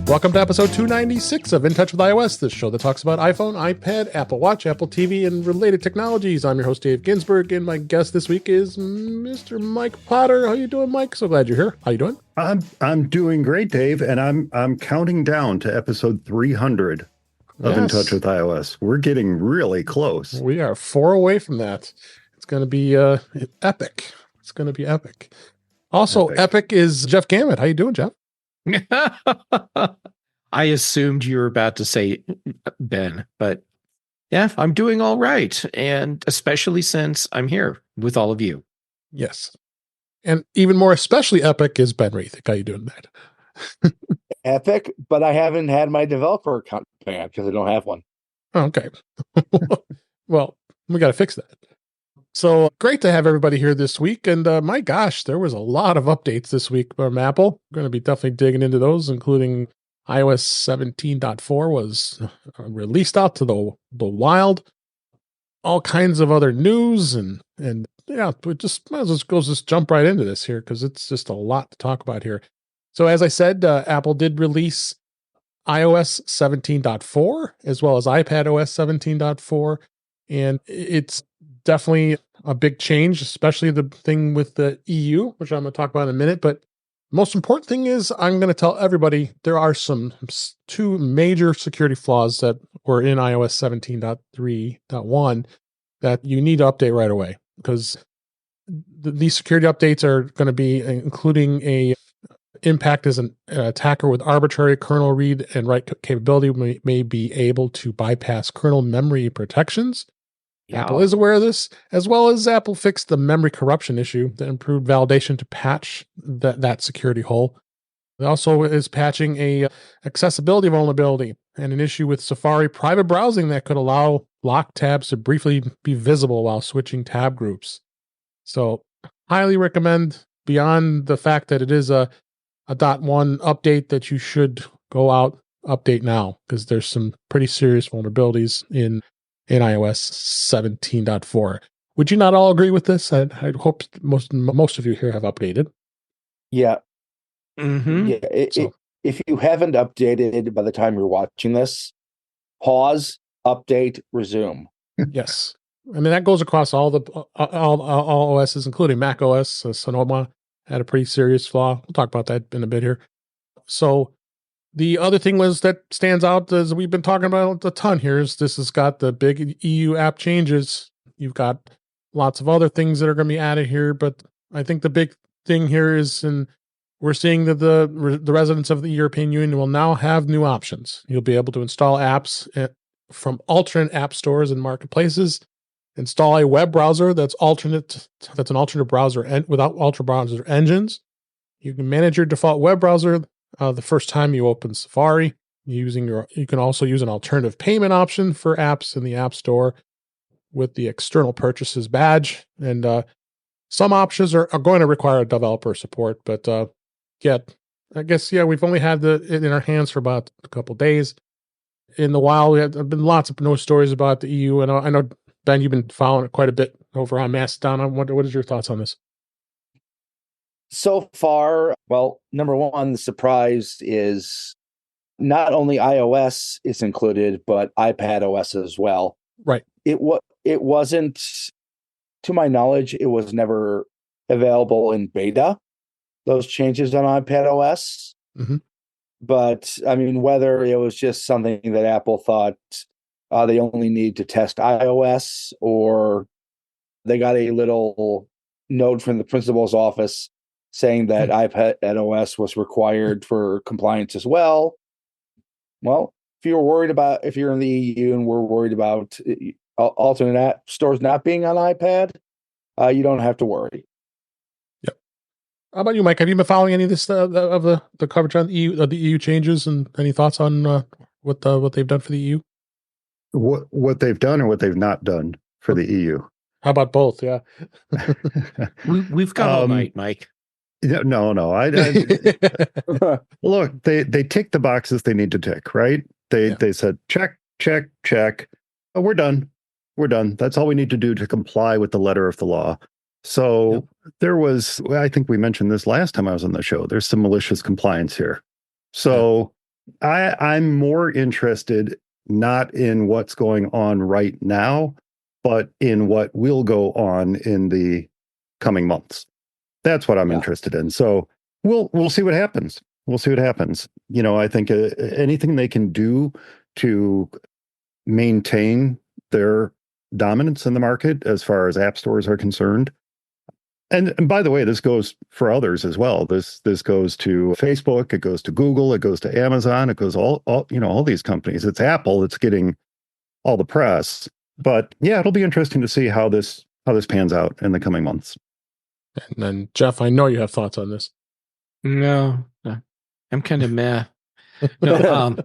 Welcome to episode 296 of In Touch with iOS, the show that talks about iPhone, iPad, Apple Watch, Apple TV, and related technologies. I'm your host, Dave Ginsburg, and my guest this week is Mr. Mike Potter. How you doing, Mike? So glad you're here. How you doing? I'm doing great, Dave, and I'm counting down to episode 300 of In Touch with iOS. We're getting really close. We are 4 away from that. It's going to be epic. It's going to be epic. Also, epic is Jeff Gamet. How you doing, Jeff? I assumed you were about to say Ben, but yeah, I'm doing all right. And especially since I'm here with all of you. Yes. And even more especially epic is Ben Roethig. How you doing, Matt? Epic, but I haven't had my developer account banned because I don't have one. Okay. Well, we got to fix that. So great to have everybody here this week. And my gosh, there was a lot of updates this week from Apple. We're going to be definitely digging into those, including iOS 17.4 was released out to the wild. All kinds of other news and yeah, we just might as well just jump right into this here because it's just a lot to talk about here. So as I said, Apple did release iOS 17.4 as well as iPadOS 17.4, and it's definitely a big change, especially the thing with the EU, which I'm going to talk about in a minute. But most important thing is I'm going to tell everybody there are two major security flaws that were in iOS 17.3.1 that you need to update right away, because these security updates are going to be including a impact as an attacker with arbitrary kernel read and write capability may be able to bypass kernel memory protections. Yeah. Apple is aware of this, as well as Apple fixed the memory corruption issue that improved validation to patch that security hole. It also is patching a accessibility vulnerability and an issue with Safari private browsing that could allow locked tabs to briefly be visible while switching tab groups. So highly recommend, beyond the fact that it is a .1 update, that you should go out, update now, because there's some pretty serious vulnerabilities in iOS 17.4. Would you not all agree with this? I hope most of you here have updated. Yeah. Mm-hmm. Yeah. If you haven't updated by the time you're watching this, pause, update, resume. Yes. I mean, that goes across all OSs, including Mac OS. Sonoma had a pretty serious flaw. We'll talk about that in a bit here. So the other thing that stands out, as we've been talking about a ton here, is this has got the big EU app changes. You've got lots of other things that are going to be added here, but I think the big thing here is, and we're seeing that the residents of the European Union will now have new options. You'll be able to install apps from alternate app stores and marketplaces, install a web browser that's an alternate browser and without ultra browser engines. You can manage your default web browser the first time you open Safari. You can also use an alternative payment option for apps in the App Store with the external purchases badge. And some options are going to require developer support, but I guess we've only had it in our hands for about a couple days. In the wild, there have been lots of news stories about the EU, and I know, Ben, you've been following it quite a bit over on Mastodon. What is your thoughts on this? So far, well, number one, the surprise is not only iOS is included, but iPadOS as well. Right. It wasn't, to my knowledge, it was never available in beta, those changes on iPadOS. Mm-hmm. But, I mean, whether it was just something that Apple thought they only need to test iOS, or they got a little note from the principal's office saying that iPadOS was required for compliance as well. Well, if you're in the EU and we're worried about alternate app stores not being on iPad, you don't have to worry. Yep. How about you, Mike? Have you been following any of this of the coverage on the EU changes, and any thoughts on what they've done for the EU? What they've done or what they've not done for the EU? How about both? Yeah. We've got all night, Mike. No. Look, they tick the boxes they need to tick, right? They said check. Oh, we're done. That's all we need to do to comply with the letter of the law. So there was, I think we mentioned this last time I was on the show, there's some malicious compliance here. So I'm more interested not in what's going on right now, but in what will go on in the coming months. That's what I'm interested in. So we'll see what happens. We'll see what happens. I think anything they can do to maintain their dominance in the market as far as app stores are concerned. And by the way, this goes for others as well. This goes to Facebook, it goes to Google, it goes to Amazon, it goes all these companies. It's Apple that's getting all the press. But yeah, it'll be interesting to see how this pans out in the coming months. And then Jeff, I know you have thoughts on this. No, I'm kind of meh. No,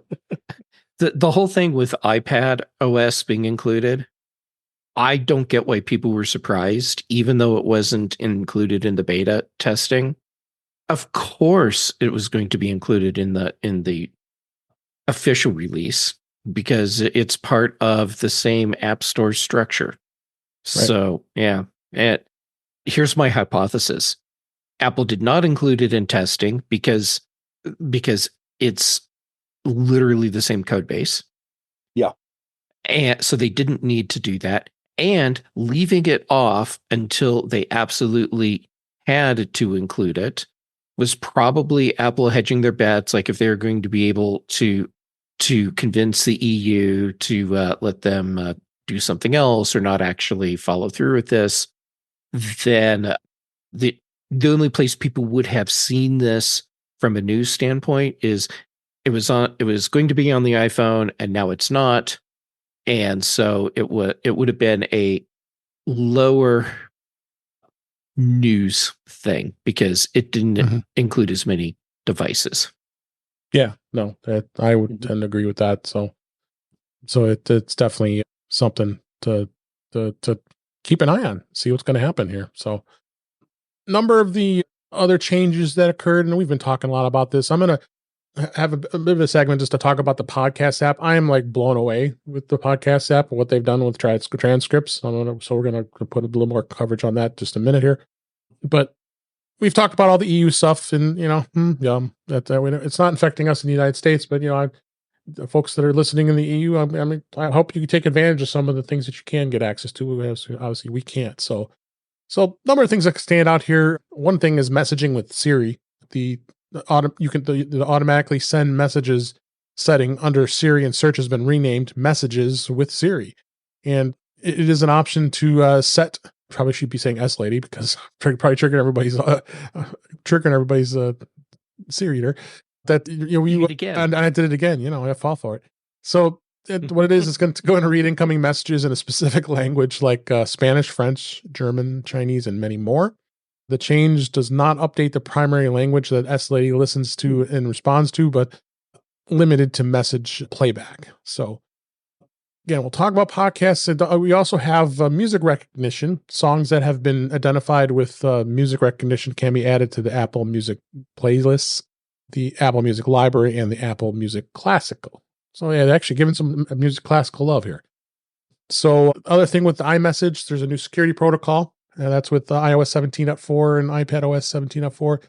the whole thing with iPad OS being included, I don't get why people were surprised, even though it wasn't included in the beta testing. Of course, it was going to be included in the official release because it's part of the same App Store structure. Right. So, yeah. And here's my hypothesis. Apple did not include it in testing because it's literally the same code base. Yeah. And so they didn't need to do that. And leaving it off until they absolutely had to include it was probably Apple hedging their bets. Like if they're going to be able to convince the EU to let them do something else or not actually follow through with this, then the only place people would have seen this from a news standpoint is it was going to be on the iPhone and now it's not. And so it would have been a lower news thing because it didn't include as many devices. Yeah, no, I would tend to agree with that. So it's definitely something to keep an eye on, see what's going to happen here. So, number of the other changes that occurred, and we've been talking a lot about this. I'm going to have a bit of a segment just to talk about the podcast app. I am like blown away with the podcast app and what they've done with transcripts. So we're going to put a little more coverage on that just a minute here. But we've talked about all the EU stuff, and it's not affecting us in the United States. But the folks that are listening in the EU, I hope you can take advantage of some of the things that you can get access to. Obviously, we can't. So number of things that stand out here. One thing is messaging with Siri. The automatically send messages setting under Siri and search has been renamed Messages with Siri, and it is an option to set. Probably should be saying S lady because probably triggering everybody's Siri reader. That and I did it again. I fall for it. So what it is, it's going to go and read incoming messages in a specific language like Spanish, French, German, Chinese, and many more. The change does not update the primary language that S lady listens to and responds to, but limited to message playback. So again, we'll talk about podcasts. And we also have music recognition. Songs that have been identified with music recognition can be added to the Apple Music playlists, the Apple Music Library, and the Apple Music Classical. So yeah, they're actually giving some music classical love here. So other thing with the iMessage, there's a new security protocol. That's with iOS 17.4 and iPadOS 17.4.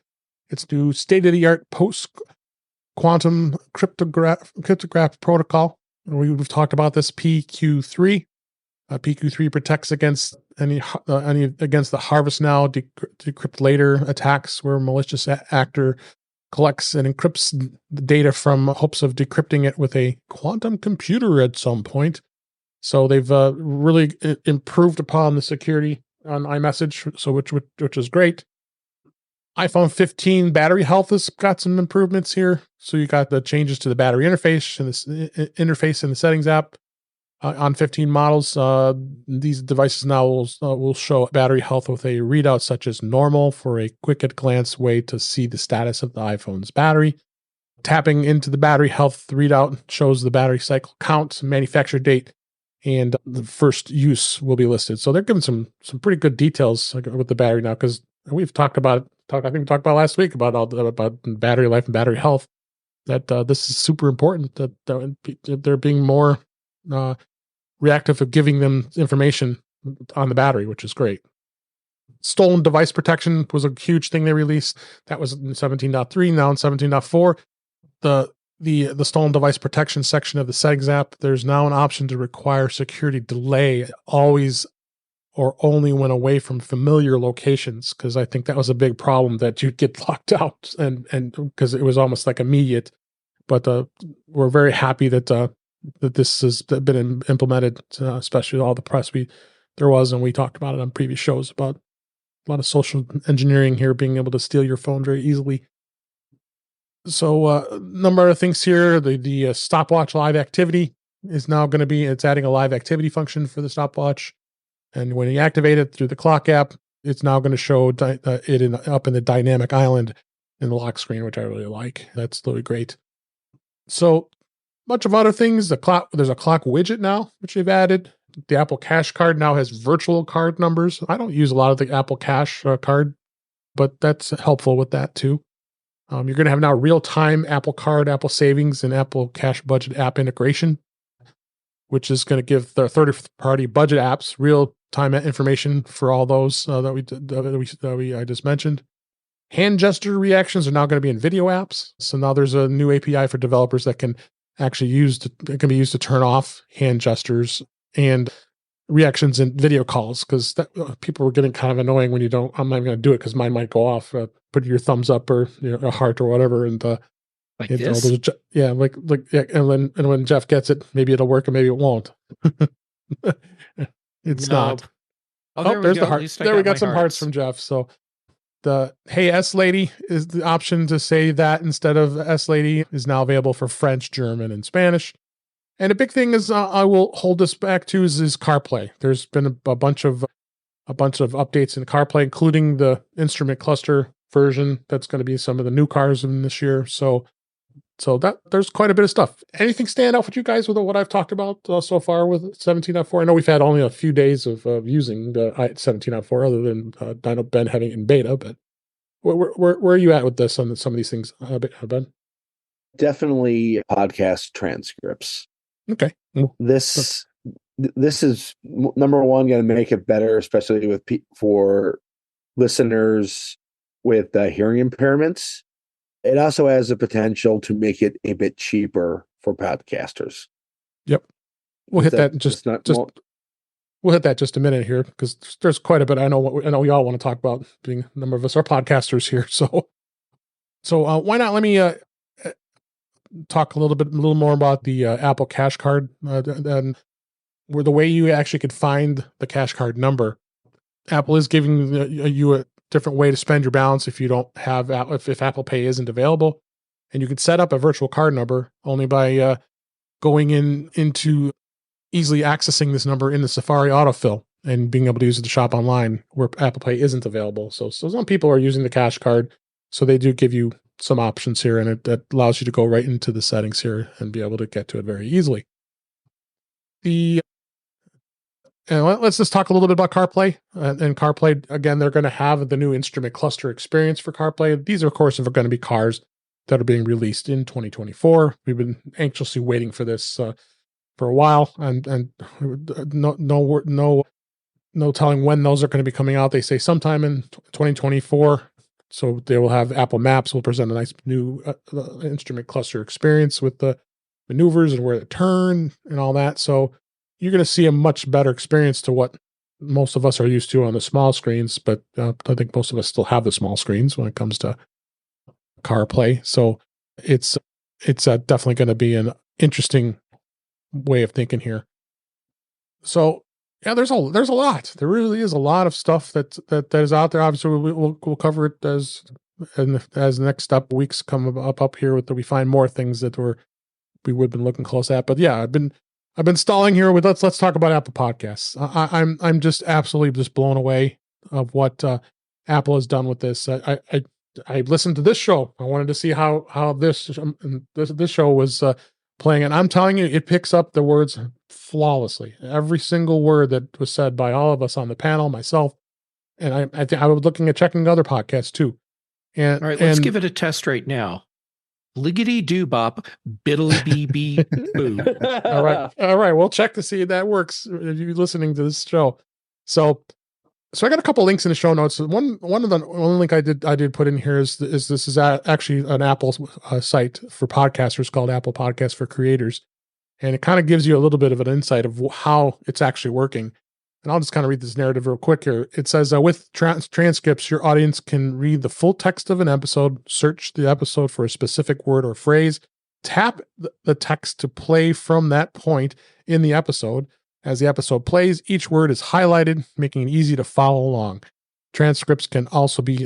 It's new state-of-the-art post-quantum cryptograph protocol. We've talked about this PQ3. PQ3 protects against against the harvest now, decrypt later attacks where a malicious actor collects and encrypts the data from hopes of decrypting it with a quantum computer at some point. So they've really improved upon the security on iMessage, so which is great. iPhone 15 battery health has got some improvements here. So you got the changes to the battery interface in the settings app on 15 models. These devices now will show battery health with a readout such as normal for a quick at glance way to see the status of the iPhone's battery. Tapping into the battery health readout shows the battery cycle count, manufacture date, and the first use will be listed. So they're giving some pretty good details with the battery now, because we've talked about I think we talked about last week about battery life and battery health. That this is super important. That they're being more reactive of giving them information on the battery, which is great. Stolen device protection was a huge thing they released. That was in 17.3, now in 17.4. The the stolen device protection section of the settings app, there's now an option to require security delay always or only when away from familiar locations, because I think that was a big problem that you'd get locked out and because it was almost like immediate. But we're very happy that that this has been implemented, especially all the press there was, and we talked about it on previous shows about a lot of social engineering here, being able to steal your phone very easily. So a number of things here. The stopwatch live activity is now going to be, it's adding a live activity function for the stopwatch. And when you activate it through the clock app, it's now going to show it up in the dynamic island in the lock screen, which I really like. That's really great. So bunch of other things. There's a clock widget now, which they've added. The Apple Cash card now has virtual card numbers. I don't use a lot of the Apple Cash card, but that's helpful with that too. You're going to have now real-time Apple Card, Apple Savings, and Apple Cash Budget app integration, which is going to give the third-party budget apps real-time information for all those I just mentioned. Hand gesture reactions are now going to be in video apps. So now there's a new API for developers that can actually be used to turn off hand gestures and reactions in video calls, because people were getting kind of annoying when you don't. I'm not even going to do it because mine might go off. Put your thumbs up or a heart or whatever, and like this. And when Jeff gets it, maybe it'll work and maybe it won't. It's not. Oh, there's the heart. There we got some hearts from Jeff. So the Hey S Lady is the option to say that instead of S Lady is now available for French, German, and Spanish. And a big thing is I will hold this back to is CarPlay. There's been a bunch of updates in CarPlay, including the instrument cluster version. That's going to be some of the new cars in this year. So that there's quite a bit of stuff. Anything stand out with you guys with what I've talked about so far with 17.4? I know we've had only a few days of using the 17.4, other than I know Ben having it in beta. But where are you at with this on some of these things, Ben? Definitely podcast transcripts. Okay. This is number one, going to make it better, especially for listeners with hearing impairments. It also has the potential to make it a bit cheaper for podcasters. Yep. We'll hit that we'll hit that just a minute here, because there's quite a bit. I know we all want to talk about, being a number of us are podcasters here. So why not let me talk a little more about the Apple Cash Card, and where the way you actually could find the Cash Card number. Apple is giving you a different way to spend your balance if you don't have if Apple Pay isn't available, and you can set up a virtual card number only by going into easily accessing this number in the Safari autofill and being able to use it to shop online where Apple Pay isn't available. So some people are using the Cash Card, so they do give you some options here, and it allows you to go right into the settings here and be able to get to it very easily. And let's just talk a little bit about CarPlay. And CarPlay, again, they're going to have the new instrument cluster experience for CarPlay. These, of course, are going to be cars that are being released in 2024. We've been anxiously waiting for this for a while, and no telling when those are going to be coming out. They say sometime in 2024. So they will have Apple Maps will present a nice new instrument cluster experience with the maneuvers and where to turn and all that. So you're going to see a much better experience to what most of us are used to on the small screens, but I think most of us still have the small screens when it comes to CarPlay. So it's definitely going to be an interesting way of thinking here. So yeah, there's a lot. There really is a lot of stuff that is out there. Obviously, we'll cover it as the next weeks come up here we find more things that we would have been looking close at. But yeah, I've been stalling here with let's talk about Apple Podcasts. I'm just absolutely just blown away of what Apple has done with this. I listened to this show. I wanted to see how this show was playing, and I'm telling you, it picks up the words flawlessly. Every single word that was said by all of us on the panel, myself, and I think I was looking at checking other podcasts too. And all right, let's give it a test right now. Liggity doo bop, biddly bee bee boo. All right. We'll check to see if that works if you're listening to this show. So So I got a couple links in the show notes. One link I did put in here is this is actually an Apple site for podcasters called Apple Podcasts for Creators, and it kind of gives you a little bit of an insight of how it's actually working. And I'll just kind of read this narrative real quick here. It says, with transcripts, your audience can read the full text of an episode, search the episode for a specific word or phrase, tap the text to play from that point in the episode. As the episode plays, each word is highlighted, making it easy to follow along. Transcripts can also be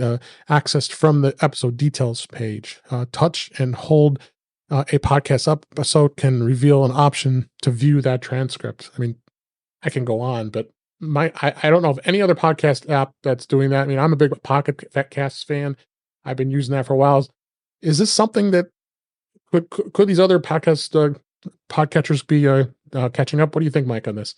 accessed from the episode details page. Touch and hold a podcast episode can reveal an option to view that transcript. I mean, I can go on, but I don't know of any other podcast app that's doing that. I mean, I'm a big Pocket Casts fan. I've been using that for a while. Is this something that could these other podcatchers be catching up? What do you think, Mike, on this?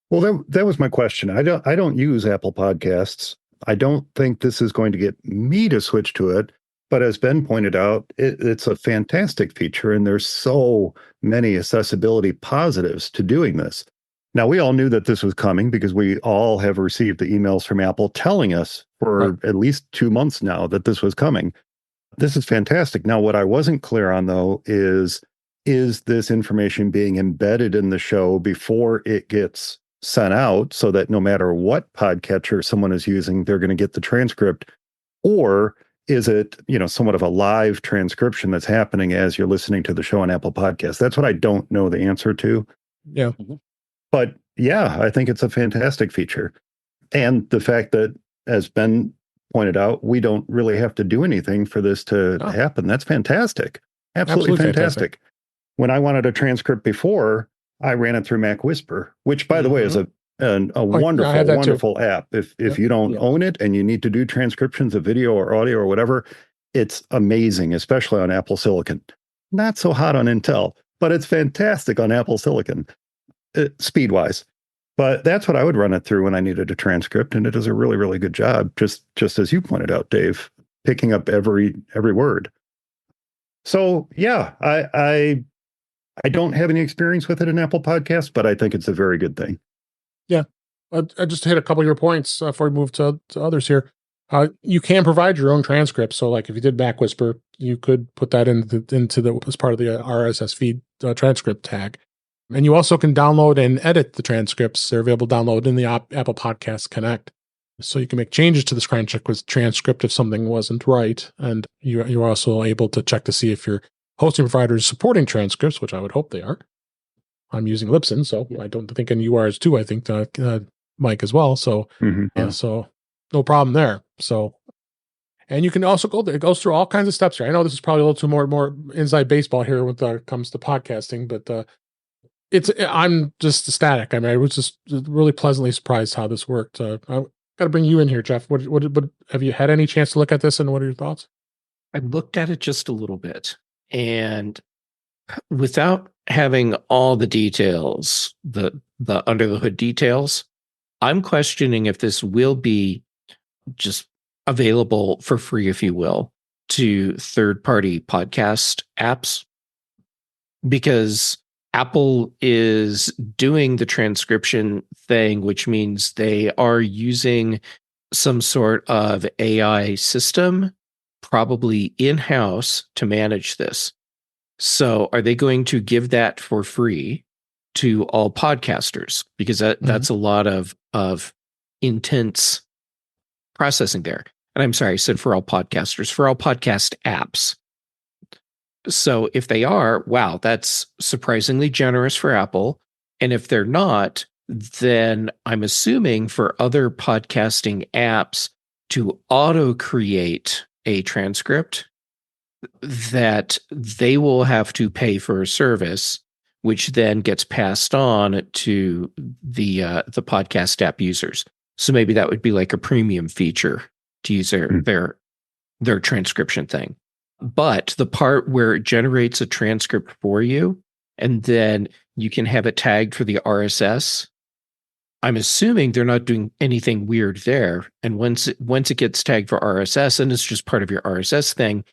Well, that was my question. I don't use Apple Podcasts. I don't think this is going to get me to switch to it. But as Ben pointed out, it's a fantastic feature, and there's so many accessibility positives to doing this. Now, we all knew that this was coming because we all have received the emails from Apple telling us for at least 2 months now that this was coming. This is fantastic. Now, what I wasn't clear on, though, is this information being embedded in the show before it gets sent out so that no matter what podcatcher someone is using, they're going to get the transcript? Or is it, somewhat of a live transcription that's happening as you're listening to the show on Apple Podcasts? That's what I don't know the answer to. Yeah. But yeah, I think it's a fantastic feature. And the fact that, as Ben pointed out, we don't really have to do anything for this to happen. That's fantastic. Absolutely fantastic. When I wanted a transcript before, I ran it through Mac Whisper, which, by the way, is a wonderful app. If you don't own it and you need to do transcriptions of video or audio or whatever, it's amazing, especially on Apple Silicon. Not so hot on Intel, but it's fantastic on Apple Silicon, speed-wise. But that's what I would run it through when I needed a transcript, and it does a really, really good job, just as you pointed out, Dave, picking up every word. So yeah, I don't have any experience with it in Apple Podcasts, but I think it's a very good thing. Yeah. I just hit a couple of your points before we move to others here. You can provide your own transcripts. So like if you did Mac Whisper, you could put that as part of the RSS feed transcript tag. And you also can download and edit the transcripts. They're available to download in the Apple Podcasts Connect. So you can make changes to this transcript if something wasn't right. And you're also able to check to see if your hosting provider is supporting transcripts, which I would hope they are. I'm using Libsyn, so I don't think any you are too. I think Mike as well. So so no problem there. So, and you can also go there. It goes through all kinds of steps here. I know this is probably a little too more inside baseball here when it comes to podcasting, but I'm just ecstatic. I mean, I was just really pleasantly surprised how this worked. I got to bring you in here, Jeff. What have you had any chance to look at this, and what are your thoughts? I looked at it just a little bit, and without having all the details, the under the hood details, I'm questioning if this will be just available for free, if you will, to third-party podcast apps, because Apple is doing the transcription thing, which means they are using some sort of AI system, probably in-house, to manage this. So are they going to give that for free to all podcasters? Because that's a lot of intense processing there. And I'm sorry, I said for all podcasters, for all podcast apps. So if they are, wow, that's surprisingly generous for Apple. And if they're not, then I'm assuming for other podcasting apps to auto-create a transcript, that they will have to pay for a service, which then gets passed on to the podcast app users. So maybe that would be like a premium feature to use their transcription thing. But the part where it generates a transcript for you, and then you can have it tagged for the RSS, I'm assuming they're not doing anything weird there. And once it gets tagged for RSS, and it's just part of your RSS thing,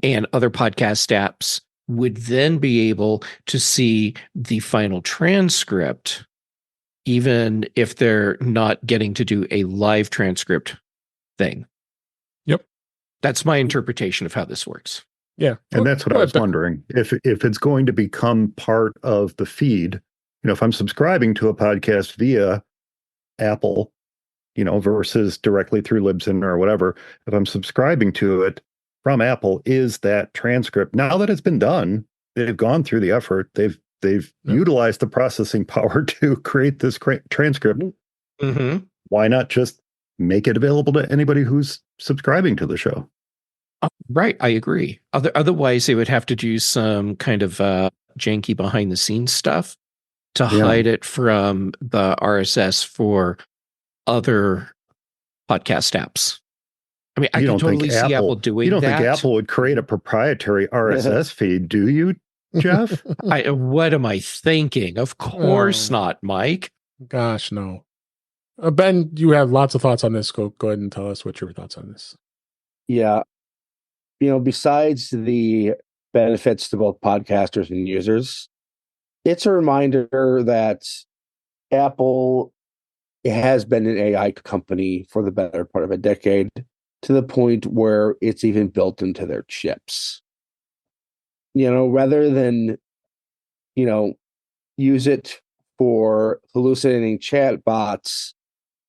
and other podcast apps would then be able to see the final transcript even if they're not getting to do a live transcript thing. Yep. That's my interpretation of how this works. Yeah. And that's what I was wondering. If it's going to become part of the feed, if I'm subscribing to a podcast via Apple, versus directly through Libsyn or whatever, if I'm subscribing to it from Apple, is that transcript, now that it's been done, they've gone through the effort, they've utilized the processing power to create this transcript. Mm-hmm. Why not just make it available to anybody who's subscribing to the show? Right, I agree. Otherwise, they would have to do some kind of janky behind the scenes stuff to hide it from the RSS for other podcast apps. I mean, I can totally see Apple doing that. You don't think Apple would create a proprietary RSS feed, do you, Jeff? What am I thinking? Of course not, Mike. Gosh, no. Ben, you have lots of thoughts on this. Go ahead and tell us what your thoughts on this. Yeah. Besides the benefits to both podcasters and users, it's a reminder that Apple has been an AI company for the better part of a decade, to the point where it's even built into their chips. Rather than, use it for hallucinating chat bots,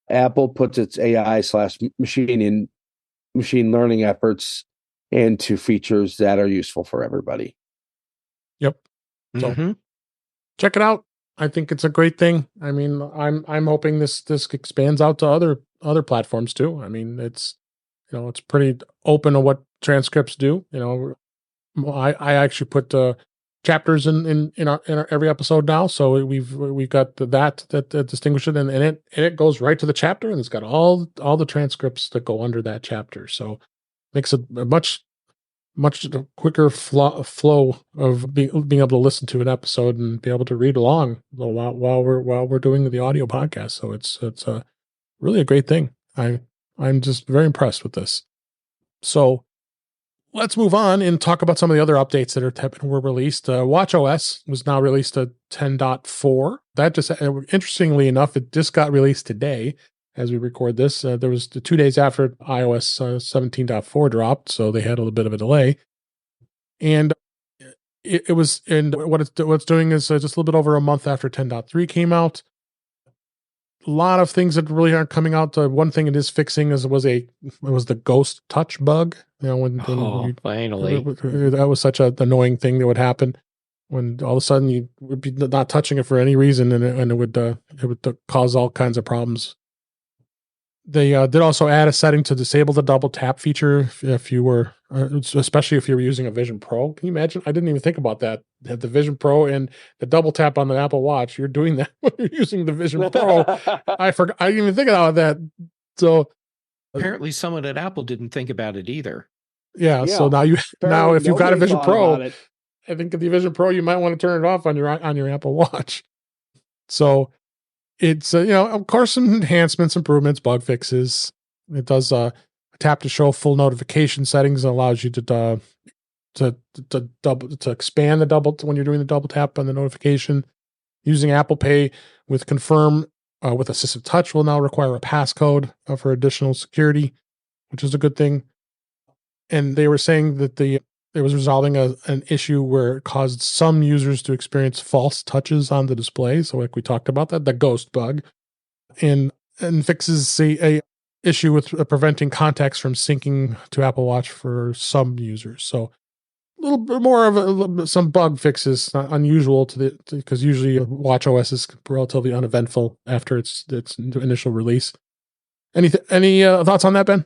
Apple puts its AI/machine learning efforts into features that are useful for everybody. Yep. So check it out. I think it's a great thing. I mean, I'm hoping this expands out to other platforms too. I mean, it's it's pretty open to what transcripts do. I actually put chapters in our every episode now, so we've got that distinguish it, and it goes right to the chapter, and it's got all the transcripts that go under that chapter. So makes it a much quicker flow of being able to listen to an episode and be able to read along while we're doing the audio podcast. So it's really a great thing. I'm just very impressed with this. So let's move on and talk about some of the other updates that were released. watchOS was now released at 10.4. That just, interestingly enough, it just got released today as we record this. There was 2 days after iOS 17.4 dropped, so they had a little bit of a delay. And it was, and what it's doing is just a little bit over a month after 10.3 came out. A lot of things that really aren't coming out. One thing it is fixing was the ghost touch bug. When finally, that was such an annoying thing that would happen when all of a sudden you would be not touching it for any reason, and it would cause all kinds of problems. They did also add a setting to disable the double tap feature if you were, especially if you were using a Vision Pro. Can you imagine? I didn't even think about that. Have the Vision Pro and the double tap on the Apple Watch. You're doing that when you're using the Vision Pro. I forgot. I didn't even think about that. So apparently, someone at Apple didn't think about it either. Yeah. So now if you've got a Vision Pro, I think the Vision Pro, you might want to turn it off on your Apple Watch. So it's of course, some enhancements, improvements, bug fixes. It does tap to show full notification settings and allows you to expand the double when you're doing the double tap on the notification. Using Apple Pay with Confirm with Assistive Touch will now require a passcode for additional security, which is a good thing. And they were saying that it was resolving an issue where it caused some users to experience false touches on the display. So like we talked about the ghost bug, and fixes a issue with preventing contacts from syncing to Apple Watch for some users. So a little bit more of some bug fixes, not unusual because usually watchOS is relatively uneventful after its initial release. Any thoughts on that, Ben?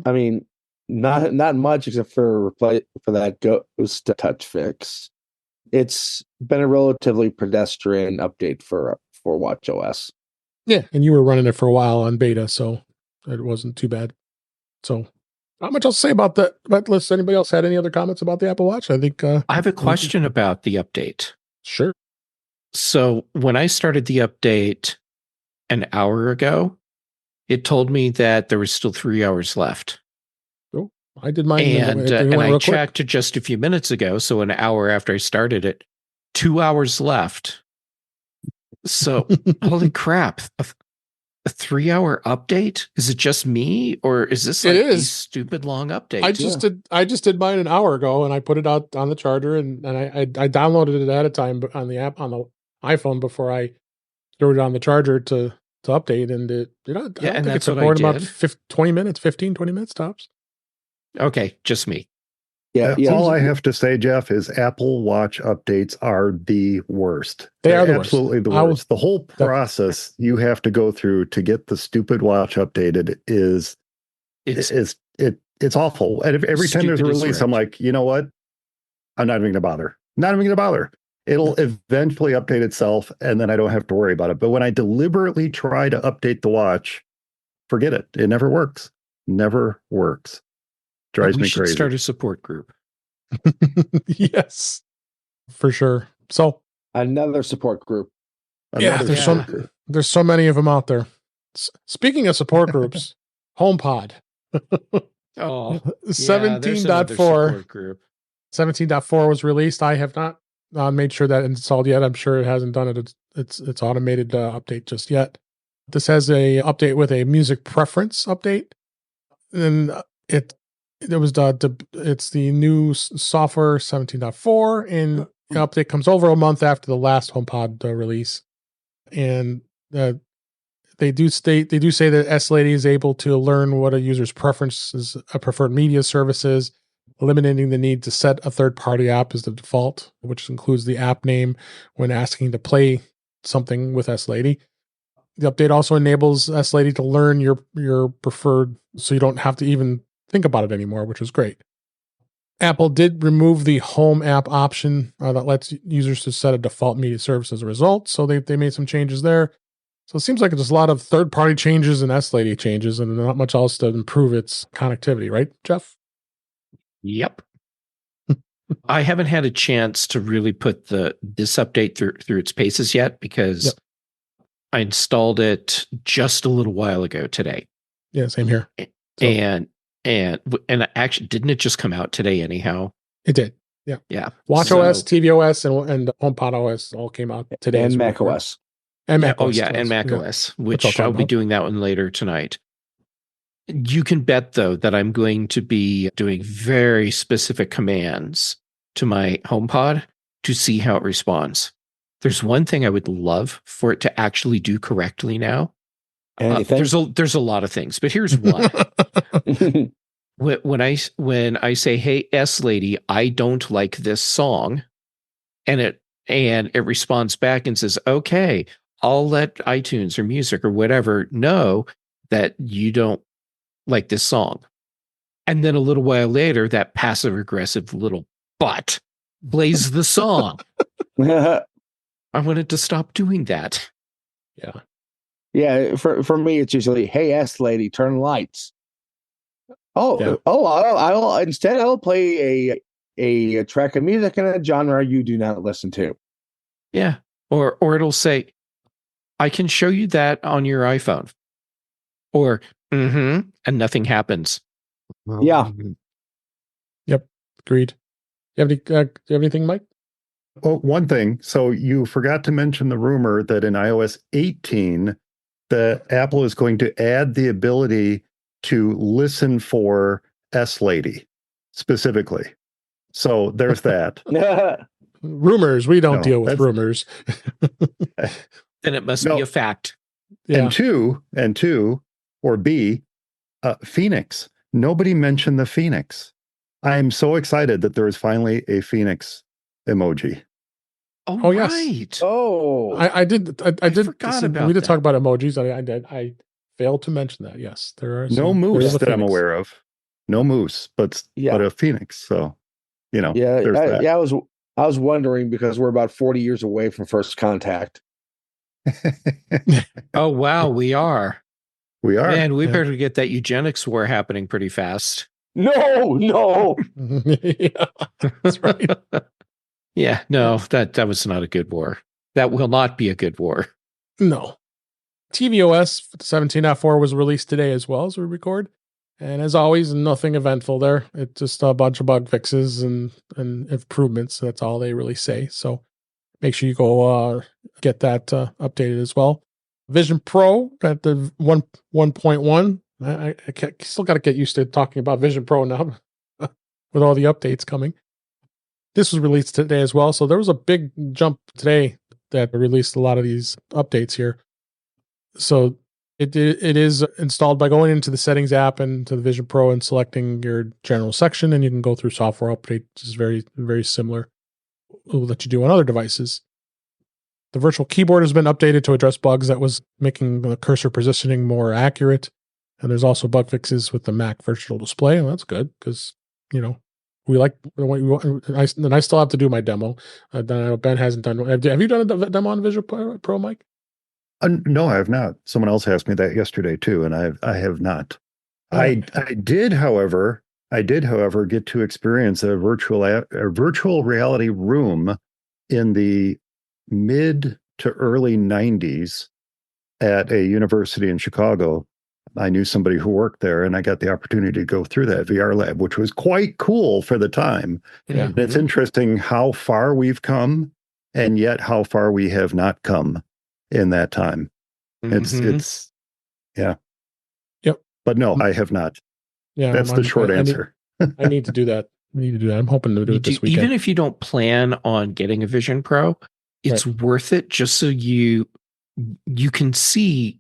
I mean, not much except for that ghost touch fix. It's been a relatively pedestrian update for watchOS. Yeah, and you were running it for a while on beta, so it wasn't too bad. So not much else to say about that. But unless anybody else had any other comments about the Apple Watch, I think I have a question about the update. Sure. So when I started the update an hour ago, it told me that there was still 3 hours left. Oh, I did mine. And I checked just a few minutes ago, so an hour after I started it, 2 hours left. So, holy crap. A 3-hour update? Is it just me, or is this like these stupid long updates? I just did mine an hour ago, and I put it out on the charger, and I downloaded it at a time on the app on the iPhone before I threw it on the charger to update, and I don't think it took more than about 20 minutes, 15, 20 minutes tops. Okay, just me. Yeah, all I have to say, Jeff, is Apple Watch updates are the worst. They're absolutely the worst. The whole process you have to go through to get the stupid watch updated it's awful. And every time there's a release, I'm like, you know what? I'm not even going to bother. Not even going to bother. It'll eventually update itself, and then I don't have to worry about it. But when I deliberately try to update the watch, forget it. It never works. Never works. Drives me crazy. Start a support group. Yes, for sure. So another support group. There's so many of them out there. Speaking of support groups, HomePod. 17.4. 17.4 was released. I have not made sure that installed yet. I'm sure it hasn't done it. It's automated update just yet. This has a update with a music preference update, and it's the new software 17.4, and the update comes over a month after the last HomePod release. And they do say that S-Lady is able to learn what a user's preferences, preferred media services, eliminating the need to set a third-party app as the default, which includes the app name when asking to play something with S-Lady. The update also enables S-Lady to learn your preferred, so you don't have to even think about it anymore, which is great. Apple did remove the home app option that lets users to set a default media service as a result. So they made some changes there. So it seems like there's a lot of third-party changes and S-Lady changes, and not much else to improve its connectivity, right, Jeff? Yep. I haven't had a chance to really put this update through its paces yet, because I installed it just a little while ago today. Yeah, same here. And actually, didn't it just come out today anyhow? It did. Yeah. Yeah. WatchOS, tvOS, and HomePod OS all came out today. And macOS. And macOS. And macOS, which I'll be doing that one later tonight. You can bet, though, that I'm going to be doing very specific commands to my HomePod to see how it responds. There's one thing I would love for it to actually do correctly now. There's a lot of things, but here's one. When I say, "Hey, S-Lady, I don't like this song," and it responds back and says, "Okay, I'll let iTunes or music or whatever know that you don't like this song." And then a little while later, that passive aggressive little butt plays the song. I wanted to stop doing that. Yeah. Yeah, for me, it's usually, "Hey, S-Lady, turn lights." I'll play a track of music in a genre you do not listen to. Yeah. Or it'll say, "I can show you that on your iPhone." Or, and nothing happens. Yeah. Yep. Agreed. Do you have anything, Mike? Oh, one thing. So you forgot to mention the rumor that in iOS 18, that Apple is going to add the ability to listen for S-Lady specifically. So there's that. Rumors. We don't deal with rumors. Then it must be a fact. Yeah. And two, or B, Phoenix. Nobody mentioned the Phoenix. I am so excited that there is finally a Phoenix emoji. Oh, yes. Right. Oh, I did. I did. Forgot about we did that. talk about emojis. I did. I failed to mention that. Yes, there are No moose that I'm aware of. No moose, but a phoenix. So, there's that. Yeah. I was wondering, because we're about 40 years away from first contact. Oh wow, we are. We are. Man, we better get that eugenics war happening pretty fast. No. Yeah, that's right. Yeah, no, that was not a good war. That will not be a good war. No. tvOS 17.4 was released today as well as we record. And as always, nothing eventful there. It's just a bunch of bug fixes and improvements. That's all they really say. So make sure you go get that updated as well. Vision Pro at the 1.1. I still got to get used to talking about Vision Pro now with all the updates coming. This was released today as well. So there was a big jump today that released a lot of these updates here. So it is installed by going into the Settings app and to the Vision Pro and selecting your general section, and you can go through software updates. It's very, very similar that you do on other devices. The virtual keyboard has been updated to address bugs that was making the cursor positioning more accurate. And there's also bug fixes with the Mac virtual display. Well, that's good because, we like, and I still have to do my demo. Ben hasn't done. Have you done a demo on Visual Pro, Mike? No, I have not. Someone else asked me that yesterday too, and I have not. Oh. I did, however, get to experience a virtual reality room in the mid to early 90s at a university in Chicago. I knew somebody who worked there, and I got the opportunity to go through that VR lab, which was quite cool for the time. Yeah. And it's interesting how far we've come, and yet how far we have not come in that time. It's yeah. Yep. But no, I have not. Yeah. That's the short answer. I need to do that. I'm hoping to do it this weekend. Even if you don't plan on getting a Vision Pro, it's worth it just so you can see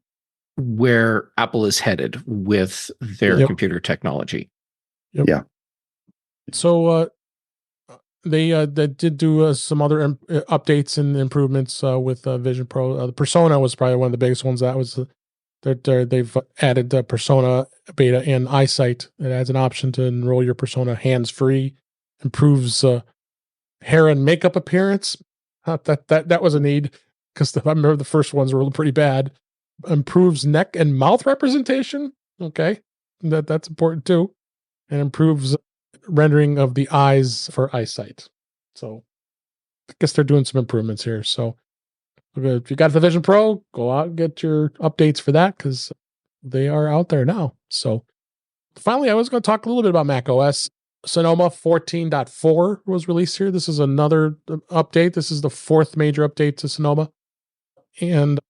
where Apple is headed with their computer technology. Yep. Yeah. So they did do some other updates and improvements with Vision Pro. The Persona was probably one of the biggest ones. That was they've added the Persona beta and EyeSight. It adds an option to enroll your Persona hands-free, improves hair and makeup appearance. That was a need because I remember the first ones were pretty bad. Improves neck and mouth representation. Okay, that's important too, and improves rendering of the eyes for EyeSight. So I guess they're doing some improvements here. So if you got the Vision Pro, go out and get your updates for that because they are out there now. So finally, I was going to talk a little bit about Mac OS. Sonoma 14.4 was released here. This is another update. This is the fourth major update to Sonoma. And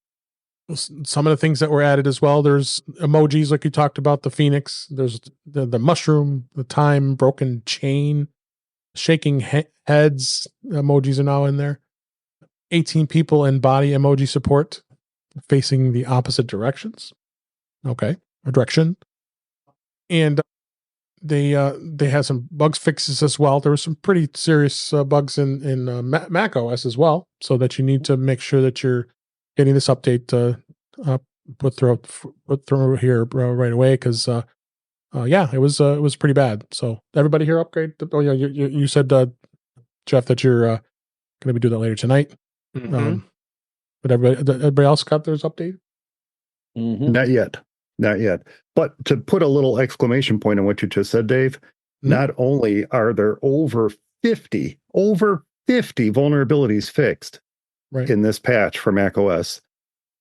some of the things that were added as well. There's emojis like you talked about, the Phoenix. There's the mushroom, the time, broken chain, shaking heads. Emojis are now in there. 18 people and body emoji support facing the opposite directions. Okay, a direction. And they had some bugs fixes as well. There were some pretty serious bugs in Mac OS as well, so that you need to make sure that you're getting this update put through here right away because it was pretty bad. So everybody here upgrade. Oh yeah, you said Jeff that you're going to be doing that later tonight. Mm-hmm. But everybody else got theirs updated? Mm-hmm. Not yet. But to put a little exclamation point on what you just said, Dave, not only are there over 50 vulnerabilities fixed in this patch for Mac OS,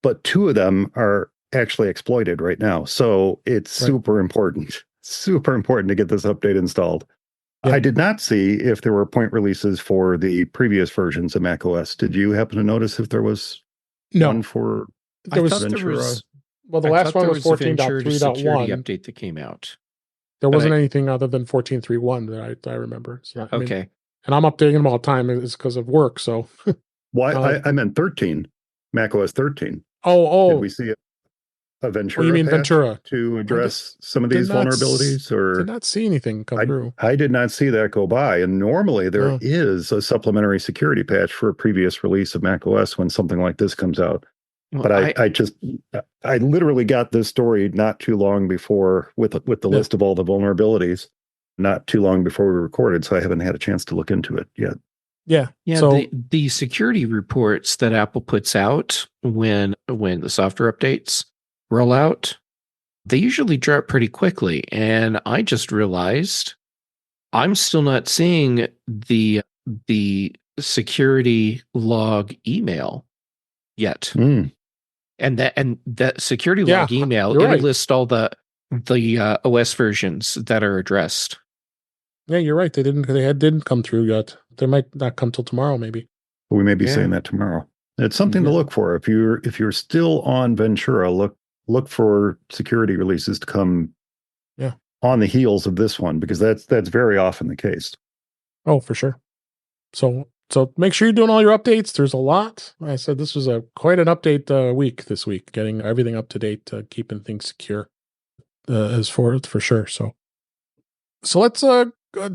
but 2 of them are actually exploited right now. So it's super important to get this update installed. Yeah. I did not see if there were point releases for the previous versions of Mac OS. Did you happen to notice if there was one for Ventura? Well, the last one was 14.3.1 update that came out. There wasn't anything other than 14.3.1 that I remember. So, and I'm updating them all the time. It's because of work. So, I meant 13, Mac OS 13. Oh, did we see a Ventura? You mean Ventura to address some of these vulnerabilities? Or did not see anything come through. I did not see that go by. And normally there is a supplementary security patch for a previous release of Mac OS when something like this comes out. Well, but I literally got this story not too long before with the list of all the vulnerabilities, not too long before we recorded, so I haven't had a chance to look into it yet. Yeah. So the security reports that Apple puts out when the software updates roll out, they usually drop pretty quickly. And I just realized I'm still not seeing the security log email yet. And that security log email, it'll list all the OS versions that are addressed. Yeah, you're right. They didn't come through yet. They might not come till tomorrow, maybe. We may be saying that tomorrow. It's something to look for. If you're still on Ventura, look for security releases to come on the heels of this one, because that's very often the case. Oh, for sure. So make sure you're doing all your updates. There's a lot. I said this was quite an update week this week, getting everything up to date, keeping things secure as for sure. So let's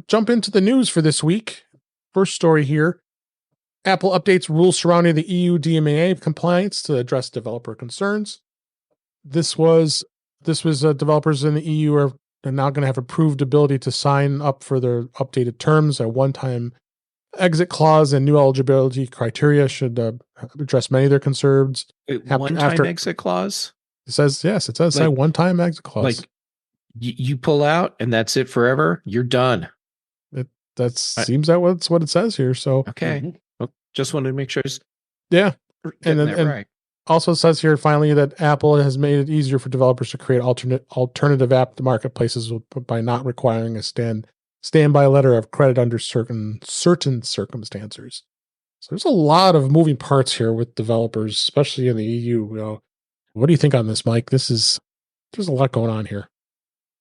jump into the news for this week. First story here. Apple updates rules surrounding the EU DMA compliance to address developer concerns. This was developers in the EU are now going to have approved ability to sign up for their updated terms. A one-time exit clause and new eligibility criteria should address many of their concerns. One-time exit clause? It says, yes, it says like, one-time exit clause. Like you pull out and that's it forever? You're done. Seems that's what it says here. So okay. Well, just wanted to make sure. Yeah. And right. Also says here finally that Apple has made it easier for developers to create alternative app marketplaces by not requiring a standby letter of credit under certain circumstances. So there's a lot of moving parts here with developers, especially in the EU. What do you think on this, Mike? There's a lot going on here.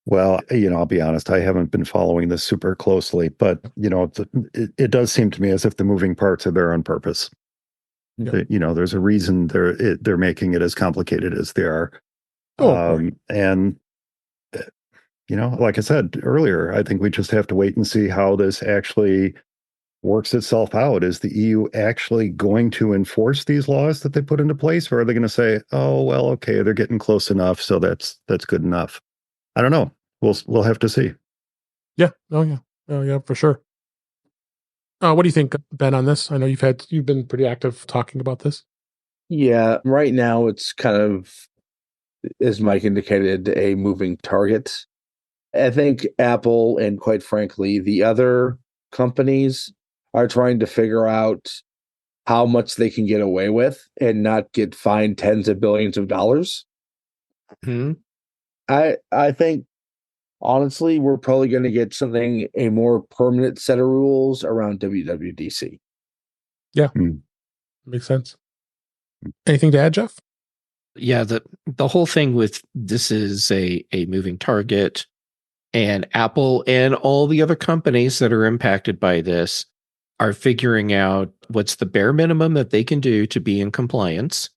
Well, I'll be honest, I haven't been following this super closely, but it does seem to me as if the moving parts are there on purpose. Yeah. There's a reason they're making it as complicated as they are. And like I said earlier, I think we just have to wait and see how this actually works itself out. Is the EU actually going to enforce these laws that they put into place, or are they going to say, "Oh, well, okay, they're getting close enough, so that's good enough"? I don't know. We'll have to see. Yeah. Oh yeah, for sure. What do you think, Ben, on this? I know you've been pretty active talking about this. Yeah, right now it's kind of, as Mike indicated, a moving target. I think Apple and quite frankly, the other companies are trying to figure out how much they can get away with and not get fined tens of billions of dollars. Mm-hmm. I think, honestly, we're probably going to get a more permanent set of rules around WWDC. Yeah, makes sense. Anything to add, Jeff? Yeah, the whole thing with this is a moving target, and Apple and all the other companies that are impacted by this are figuring out what's the bare minimum that they can do to be in compliance,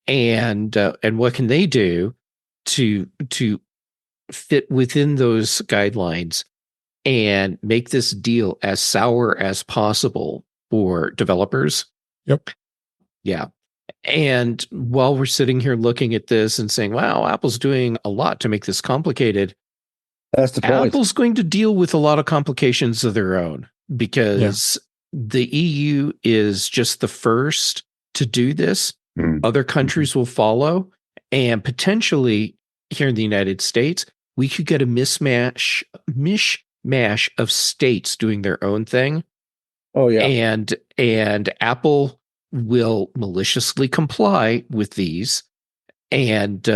and what can they do to fit within those guidelines and make this deal as sour as possible for developers. Yep. Yeah. And while we're sitting here looking at this and saying, wow, Apple's doing a lot to make this complicated, that's the point. Apple's going to deal with a lot of complications of their own, because the EU is just the first to do this. Other countries will follow, and potentially here in the United States, we could get a mishmash of states doing their own thing. Oh yeah. And Apple will maliciously comply with these, and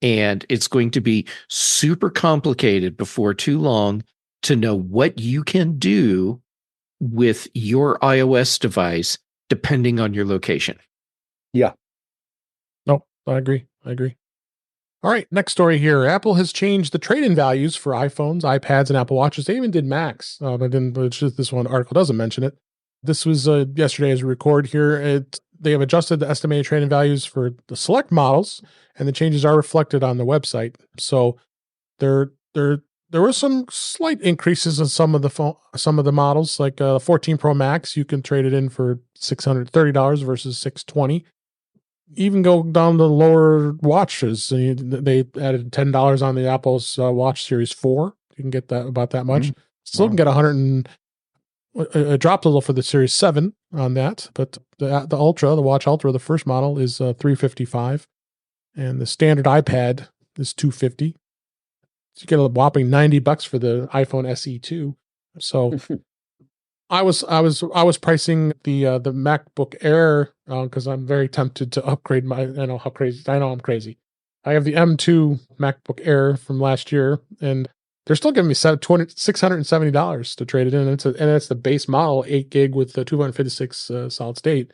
it's going to be super complicated before too long to know what you can do with your iOS device depending on your location. Yeah. No, I agree. All right, next story here. Apple has changed the trade-in values for iPhones, iPads, and Apple Watches. They even did Macs, but it's just this one article doesn't mention it. This was yesterday as we record here. They have adjusted the estimated trade-in values for the select models, and the changes are reflected on the website. So there were some slight increases in some of the models, like 14 Pro Max. You can trade it in for $630 versus $620. Even go down to lower watches. They added $10 on the Apple's Watch Series 4. You can get that about that much. Still can get it dropped a little for the Series 7 on that, but the Ultra, the Watch Ultra, the first model is $355, and the standard iPad is $250. So you get a whopping $90 for the iPhone SE 2. So I was pricing the MacBook Air because I'm very tempted to upgrade I know I'm crazy. I have the M2 MacBook Air from last year, and they're still giving me $670 to trade it in. And it's the base model, 8 gig with the 256 solid state.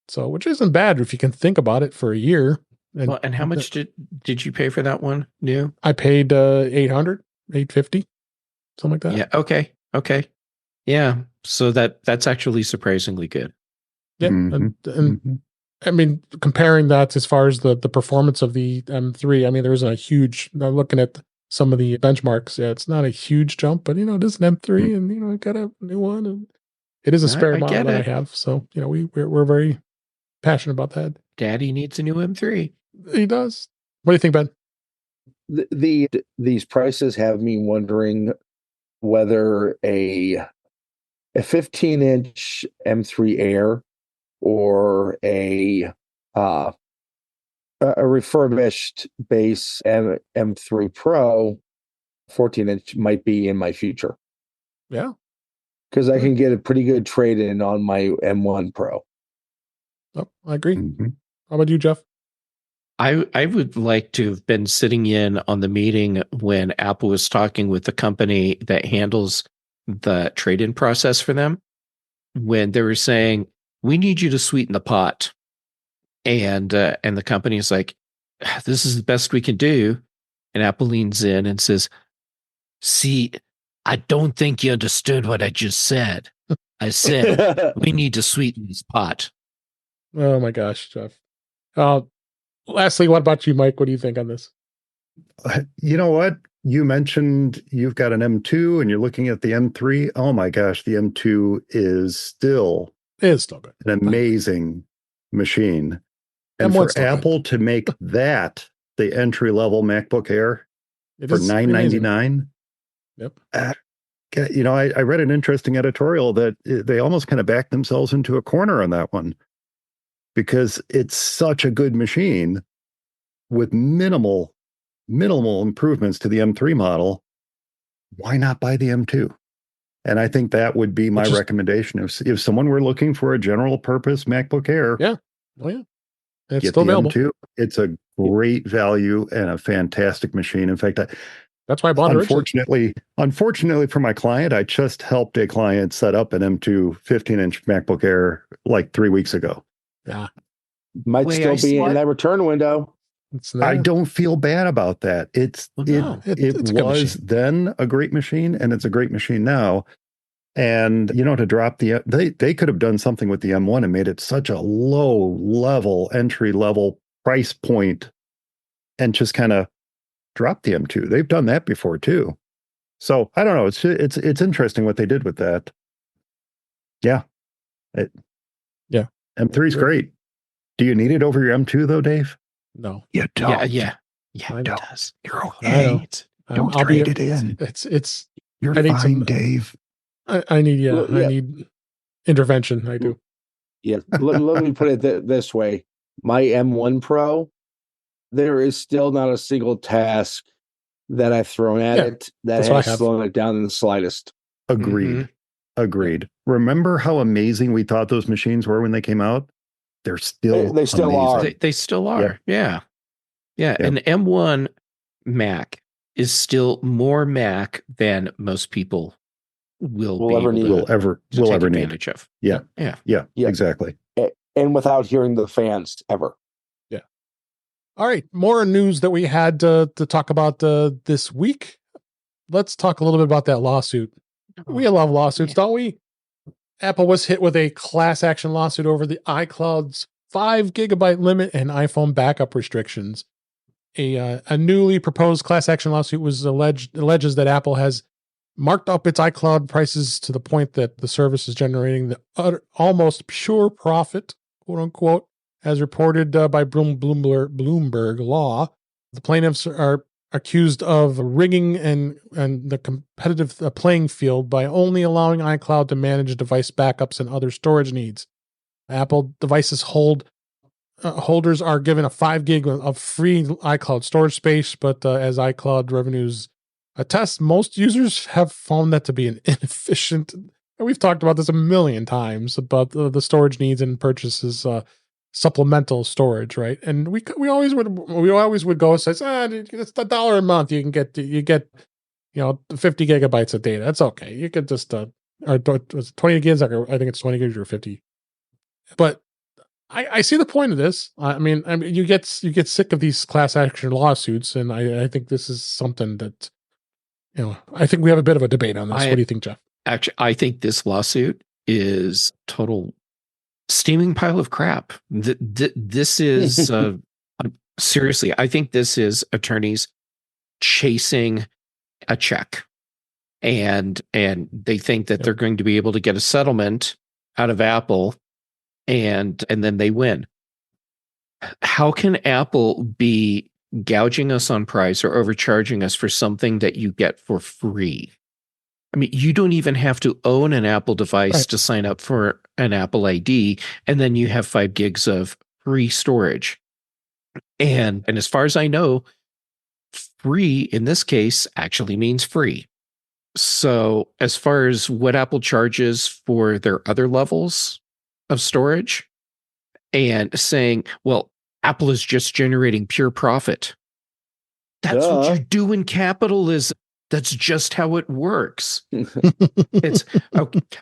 So, which isn't bad if you can think about it for a year. And how much did you pay for that one new? I paid $800, $850, something like that. Yeah. Okay. Yeah. So that's actually surprisingly good. Yeah. And I mean, comparing that as far as the performance of the M3, I mean, there's a huge, looking at some of the benchmarks, yeah, it's not a huge jump, but, it is an M3 and, I got a new one and it is a spare model that I have. So, we're very passionate about that. Daddy needs a new M3. He does. What do you think, Ben? These prices have me wondering whether a 15-inch M3 Air or a refurbished base M3 Pro 14-inch might be in my future. Yeah. Because I can get a pretty good trade-in on my M1 Pro. Oh, I agree. How about you, Jeff? I would like to have been sitting in on the meeting when Apple was talking with the company that handles the trade-in process for them, when they were saying, we need you to sweeten the pot. And the company is like, this is the best we can do. And Apple leans in and says, see, I don't think you understood what I just said. I said, we need to sweeten this pot. Oh my gosh, Jeff. Lastly, what about you, Mike? What do you think on this? You know what? You mentioned you've got an M2 and you're looking at the M3. Oh my gosh, the M2 is still good. An amazing machine. And for Apple to make that the entry-level MacBook Air for $999. Yep. I read an interesting editorial that they almost kind of backed themselves into a corner on that one, because it's such a good machine with minimal improvements to the M3 model. Why not buy the M2? And I think that would be my recommendation. If someone were looking for a general purpose MacBook Air, it's still available. M2. It's a great value and a fantastic machine. In fact, that's why I bought it. Unfortunately for my client, I just helped a client set up an M2 15-inch MacBook Air like 3 weeks ago. Yeah. Might still be in that return window. I don't feel bad about that. It was then a great machine, and it's a great machine now. And, to drop they could have done something with the M1 and made it such a low-level, entry-level price point and just kind of drop the M2. They've done that before, too. So, I don't know. It's interesting what they did with that. Yeah. M3 is great. Do you need it over your M2, though, Dave? No. You don't. Yeah. It does. You're okay. Don't trade it in. You're fine, Dave. I need intervention. I do. Yeah. Let me put it this way. My M1 Pro, there is still not a single task that I've thrown at it that has slowed it down in the slightest. Agreed. Remember how amazing we thought those machines were when they came out? They still are. They still are. Yep. Yeah. An M1 Mac is still more Mac than most people will ever need advantage of. Yeah, exactly. And without hearing the fans ever. Yeah. All right, more news that we had to talk about this week. Let's talk a little bit about that lawsuit. We love lawsuits, don't we? Apple was hit with a class action lawsuit over the iCloud's 5 GB limit and iPhone backup restrictions. A newly proposed class action lawsuit alleges that Apple has marked up its iCloud prices to the point that the service is generating the almost pure profit, quote unquote, as reported by Bloomberg Law. The plaintiffs are accused of rigging and the competitive playing field by only allowing iCloud to manage device backups and other storage needs. Apple devices holders are given a 5 gig of free iCloud storage space, but as iCloud revenues attest, most users have found that to be an inefficient. And we've talked about this a million times about the storage needs and purchases, supplemental storage, right? And we always would go and say, it's $1 a month. You get 50 gigabytes of data. That's okay. You could just or 20 gigs. I think it's 20 gigs or 50. But I see the point of this. I mean, you get sick of these class action lawsuits, and I think this is something that, I think we have a bit of a debate on this. What do you think, Jeff? Actually, I think this lawsuit is total steaming pile of crap. This is seriously, I think this is attorneys chasing a check, and they think that they're going to be able to get a settlement out of Apple, and then they win. How can Apple be gouging us on price or overcharging us for something that you get for free? I mean, you don't even have to own an Apple device to sign up for an Apple ID, and then you have 5 gigs of free storage. And as far as I know, free in this case actually means free. So as far as what Apple charges for their other levels of storage, and saying, well, Apple is just generating pure profit. That's what you do in capitalism. That's just how it works. It's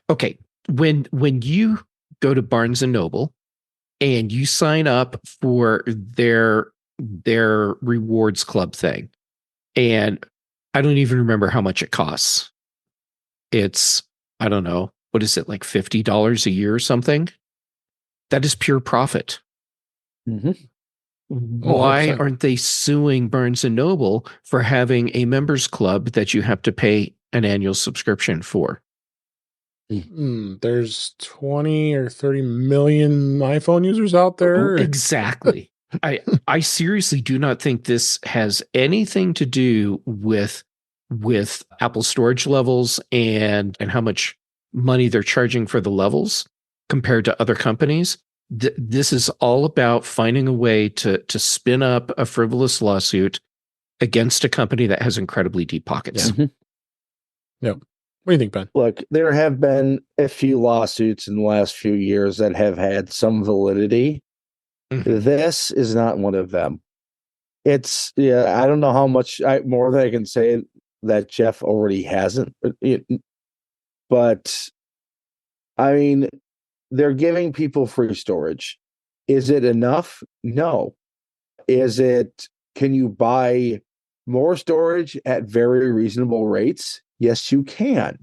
okay. When you go to Barnes and Noble and you sign up for their rewards club thing, and I don't even remember how much it costs. It's, I don't know, what is it, like $50 a year or something? That is pure profit. Mm-hmm. Why aren't they suing Barnes and Noble for having a members club that you have to pay an annual subscription for? There's 20 or 30 million iPhone users out there. Exactly. I seriously do not think this has anything to do with Apple storage levels and how much money they're charging for the levels compared to other companies. This is all about finding a way to spin up a frivolous lawsuit against a company that has incredibly deep pockets. Yeah. Yep. What do you think, Ben? Look, there have been a few lawsuits in the last few years that have had some validity. Mm-hmm. This is not one of them. It's, I don't know how much more that I can say that Jeff already hasn't. But, I mean, they're giving people free storage. Is it enough? No. Can you buy more storage at very reasonable rates? Yes, you can.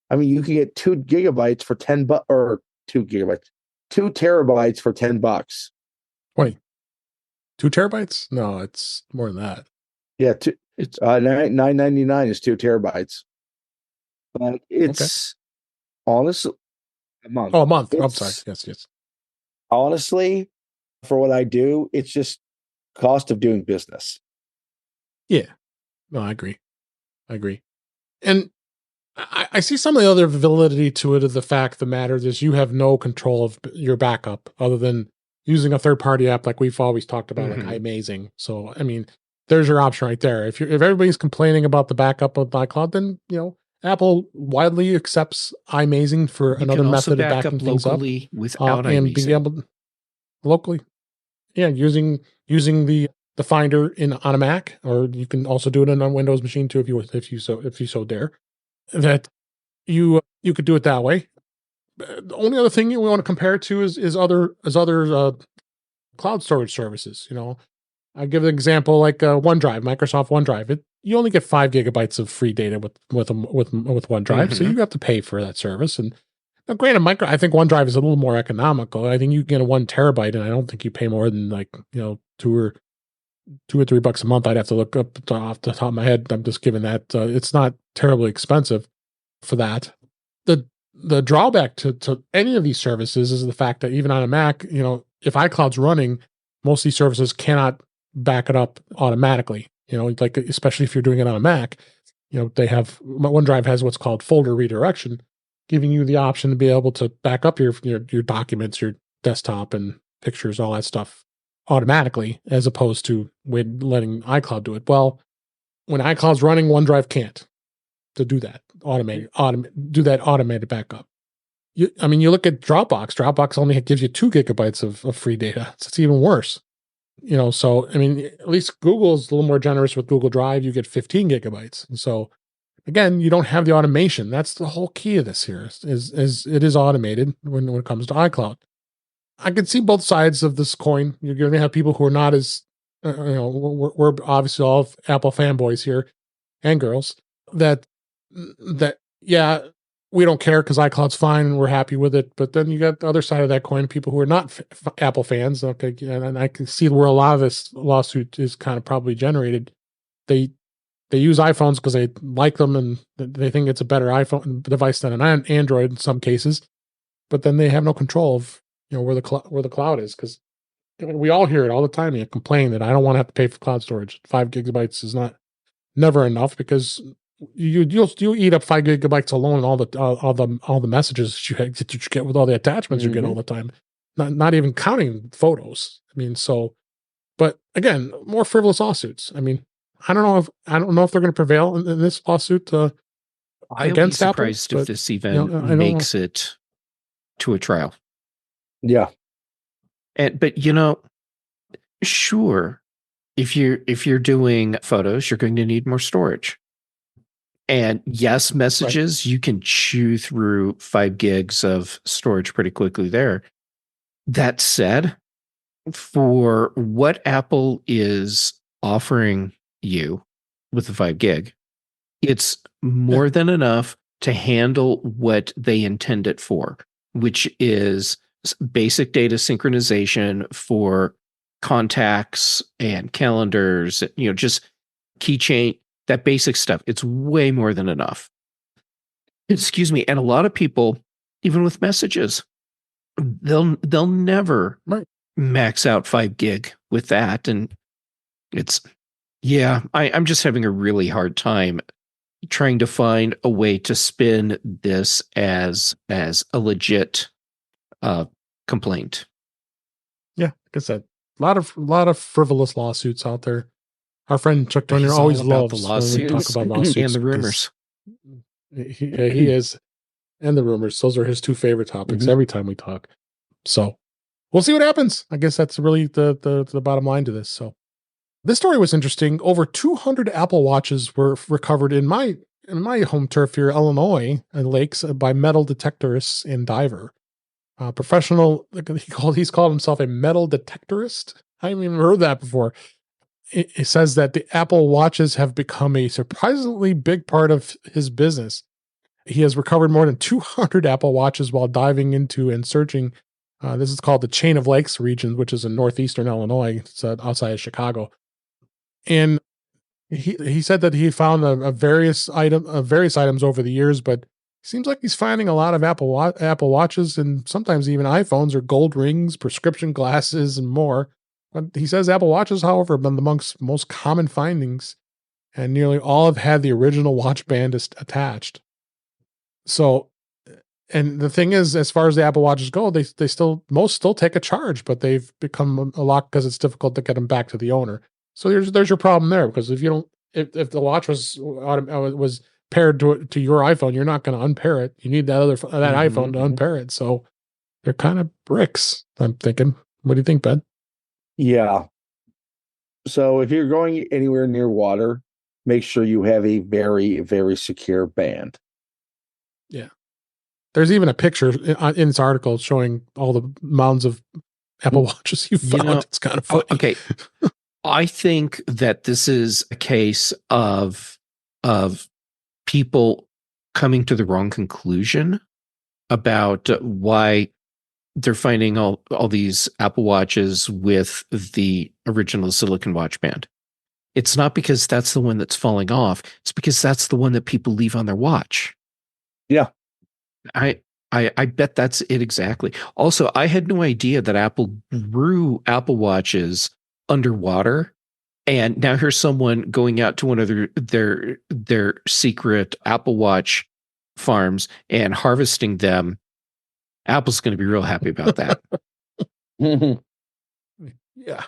I mean, you can get 2 gigabytes for $10 or 2 gigabytes, 2 terabytes for $10. Wait, 2 terabytes? No, it's more than that. Yeah, it's $9.99 is 2 terabytes. But it's honestly a month. Oh, a month. I'm sorry. Yes. Honestly, for what I do, it's just cost of doing business. Yeah. No, I agree. And I see some of the other validity to it of the fact of the matter is you have no control of your backup other than using a third-party app like we've always talked about, like iMazing. So, I mean, there's your option right there. If everybody's complaining about the backup of iCloud, then, Apple widely accepts iMazing for another method of backing things up. Without and iMazing. being able to locally. Yeah, using the Finder on a Mac, or you can also do it on a Windows machine too if you so dare. That you could do it that way. The only other thing we want to compare it to is other cloud storage services. I give an example like OneDrive, Microsoft OneDrive. You only get 5 gigabytes of free data with OneDrive, so you have to pay for that service. And now, granted, I think OneDrive is a little more economical. I think you can get a 1 terabyte, and I don't think you pay more than $2 or $3 a month. I'd have to look up off the top of my head. I'm just giving that. It's not terribly expensive for that. The drawback to any of these services is the fact that even on a Mac, if iCloud's running, most of these services cannot back it up automatically. Like especially if you're doing it on a Mac, they have OneDrive has what's called folder redirection, giving you the option to be able to back up your documents, your desktop and pictures, all that stuff automatically, as opposed to letting iCloud do it. Well, when iCloud's running, OneDrive can't to do that automated backup. You look at Dropbox. Dropbox only gives you 2 gigabytes of free data. So it's even worse. So at least Google's a little more generous with Google Drive. You get 15 gigabytes. And so again, you don't have the automation. That's the whole key of this here. Is it is automated when it comes to iCloud. I can see both sides of this coin. You're going to have people who are not as, we're obviously all Apple fanboys here and girls that yeah, we don't care because iCloud's fine and we're happy with it. But then you got the other side of that coin, people who are not Apple fans. Okay, and I can see where a lot of this lawsuit is kind of probably generated. They use iPhones because they like them and they think it's a better iPhone device than an Android in some cases. But then they have no control of where the cloud is, because we all hear it all the time. You complain that I don't want to have to pay for cloud storage. 5 gigabytes is never enough, because you'll eat up 5 gigabytes alone, and all the messages that you get with all the attachments you get all the time. Not even counting photos. I mean, but again, more frivolous lawsuits. I mean, I don't know if they're going to prevail in this lawsuit against Apple. I'll be surprised if this even makes it to a trial. Yeah. But sure, if you're doing photos, you're going to need more storage. And yes, messages, you can chew through 5 gigs of storage pretty quickly there. That said, for what Apple is offering you with the 5 gig, it's more than enough to handle what they intend it for, which is basic data synchronization for contacts and calendars, just keychain, that basic stuff. It's way more than enough. Excuse me. And a lot of people, even with messages, they'll never max out 5 gig with that. And I'm just having a really hard time trying to find a way to spin this as a legit complaint. Yeah, like I said, a lot of frivolous lawsuits out there. Our friend Chuck Turner always loves the lawsuits, when we talk about lawsuits and the rumors. He is, and the rumors. Those are his 2 favorite topics every time we talk. So we'll see what happens. I guess that's really the bottom line to this. So this story was interesting. Over 200 Apple Watches were recovered in my home turf here, Illinois, and lakes by metal detectorists and diver. Professional, he's called himself a metal detectorist. I haven't even heard that before. It says that the Apple Watches have become a surprisingly big part of his business. He has recovered more than 200 Apple Watches while diving into and searching. This is called the Chain of Lakes region, which is in northeastern Illinois. It's outside of Chicago. And he said that he found various items over the years, but it seems like he's finding a lot of Apple Watches and sometimes even iPhones or gold rings, prescription glasses, and more. But he says Apple Watches, however, have been amongst most common findings, and nearly all have had the original watch band attached. So, and the thing is, as far as the Apple Watches go, most still take a charge, but they've become a lot because it's difficult to get them back to the owner. So there's your problem there, because if the watch was paired to your iPhone, you're not going to unpair it. You need that iPhone to unpair it. So they're kind of bricks, I'm thinking. What do you think, Ben? Yeah. So if you're going anywhere near water, make sure you have a very, very secure band. Yeah. There's even a picture in this article showing all the mounds of Apple Watches you found. It's kind of funny. Okay. I think that this is a case of people coming to the wrong conclusion about why they're finding all these Apple Watches with the original silicon watch band. It's not because that's the one that's falling off. It's because that's the one that people leave on their watch. Yeah. I bet that's it exactly. Also, I had no idea that Apple grew Apple Watches underwater. And now here's someone going out to one of their secret Apple Watch farms and harvesting them. Apple's going to be real happy about that. Yeah.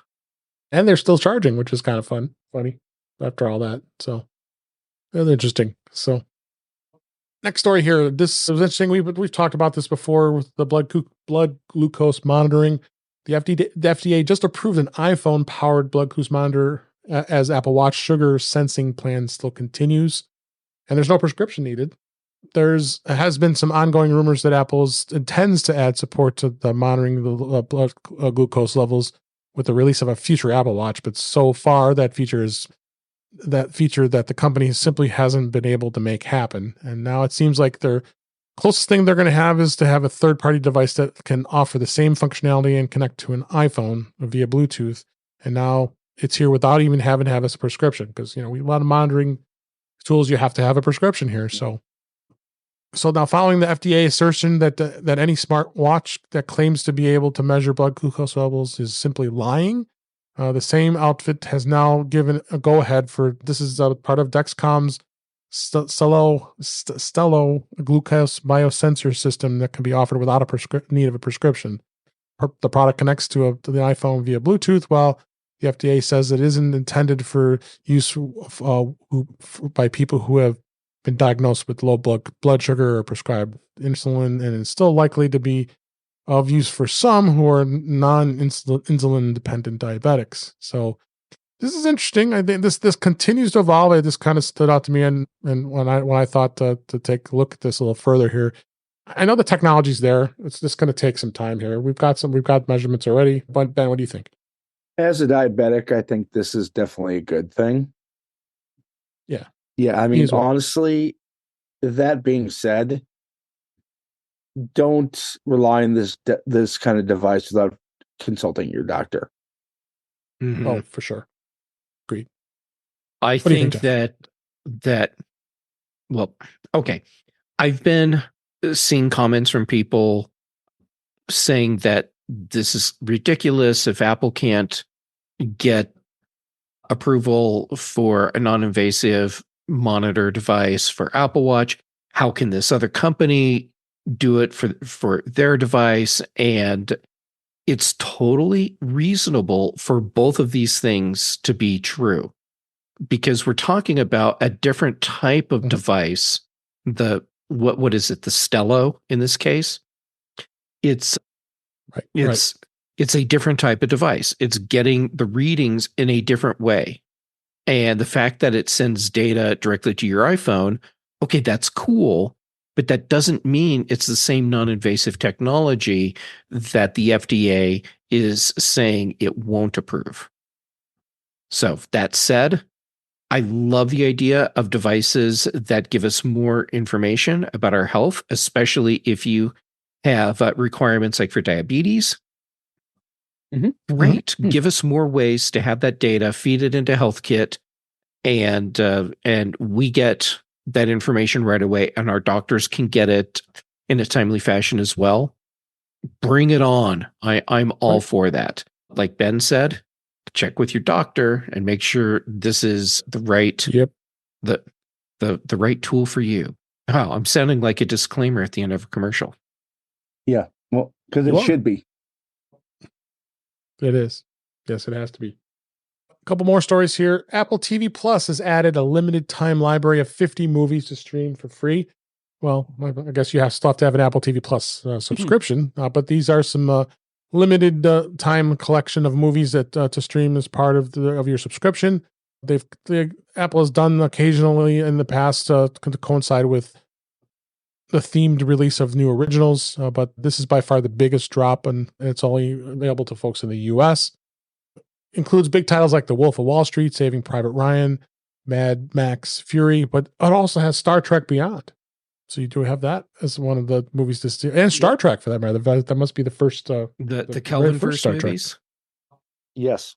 And they're still charging, which is kind of funny after all that. So that's interesting. So next story here. This was interesting. We've talked about this before with the blood glucose monitoring. The FDA just approved an iPhone-powered blood glucose monitor as Apple Watch sugar sensing plan still continues. And there's no prescription needed. has been some ongoing rumors that Apple intends to add support to the monitoring the blood glucose levels with the release of a future Apple Watch. But so far, that feature that the company simply hasn't been able to make happen. And now it seems like their closest thing they're going to have is to have a third-party device that can offer the same functionality and connect to an iPhone via Bluetooth. And now it's here without even having to have a prescription, because a lot of monitoring tools you have to have a prescription here. So now, following the FDA assertion that any smartwatch that claims to be able to measure blood glucose levels is simply lying, the same outfit has now given a go-ahead for this is part of Dexcom's Stelo glucose biosensor system that can be offered without a need of a prescription. The product connects to the iPhone via Bluetooth, while the FDA says it isn't intended for use by people who have been diagnosed with low blood sugar or prescribed insulin, and is still likely to be of use for some who are non-insulin dependent diabetics. So this is interesting. I think this continues to evolve. This kind of stood out to me, and when I thought to take a look at this a little further here, I know the technology's there. It's just going to take some time here. We've got measurements already. But Ben, what do you think? As a diabetic, I think this is definitely a good thing. Yeah. Yeah, I mean, honestly, that being said, don't rely on this kind of device without consulting your doctor. Mm-hmm. Oh, for sure. Agreed. I think that well, okay. I've been seeing comments from people saying that this is ridiculous. If Apple can't get approval for a non-invasive monitor device for Apple Watch, how can this other company do it for their device? And it's totally reasonable for both of these things to be true, because we're talking about a different type of device. What is it? The Stelo in this case. It's a different type of device. It's getting the readings in a different way. And the fact that it sends data directly to your iPhone, okay, that's cool, but that doesn't mean it's the same non-invasive technology that the FDA is saying it won't approve. So that said, I love the idea of devices that give us more information about our health, especially if you have requirements like for diabetes. Mm-hmm. Great. Mm-hmm. Give us more ways to have that data, feed it into HealthKit, and we get that information right away, and our doctors can get it in a timely fashion as well. Bring it on. I'm all for that. Like Ben said, check with your doctor and make sure this is the right the right tool for you. Wow, I'm sounding like a disclaimer at the end of a commercial. Yeah, well, because it should be. It is. Yes, it has to be. A couple more stories here. Apple TV Plus has added a limited time library of 50 movies to stream for free. Well, I guess you still have to have an Apple TV Plus subscription, but these are some limited time collection of movies that to stream as part of your subscription. Apple has done occasionally in the past to coincide with the themed release of new originals, but this is by far the biggest drop, and it's only available to folks in the US. Includes big titles like The Wolf of Wall Street, Saving Private Ryan, Mad Max Fury, but it also has Star Trek Beyond. So you do have that as one of the movies to see, and Star Trek for that matter. That must be the first the Kelvin first Star movies. Trek. Yes.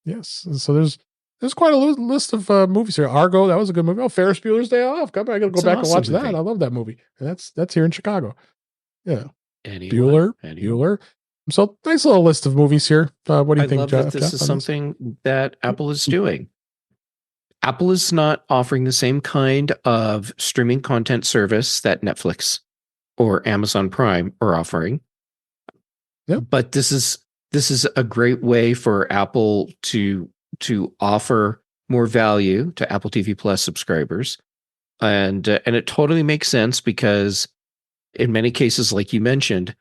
So there's quite a list of movies here. Argo, that was a good movie. Oh, Ferris Bueller's Day Off. I got to go back and watch that. I love that movie. And that's here in Chicago. Yeah. Bueller. So nice little list of movies here. What do you think, I love Jeff? that this is something that Apple is doing. Apple is not offering the same kind of streaming content service that Netflix or Amazon Prime are offering. Yep. But this is a great way for Apple to offer more value to Apple TV Plus subscribers. And it totally makes sense because in many cases, like you mentioned,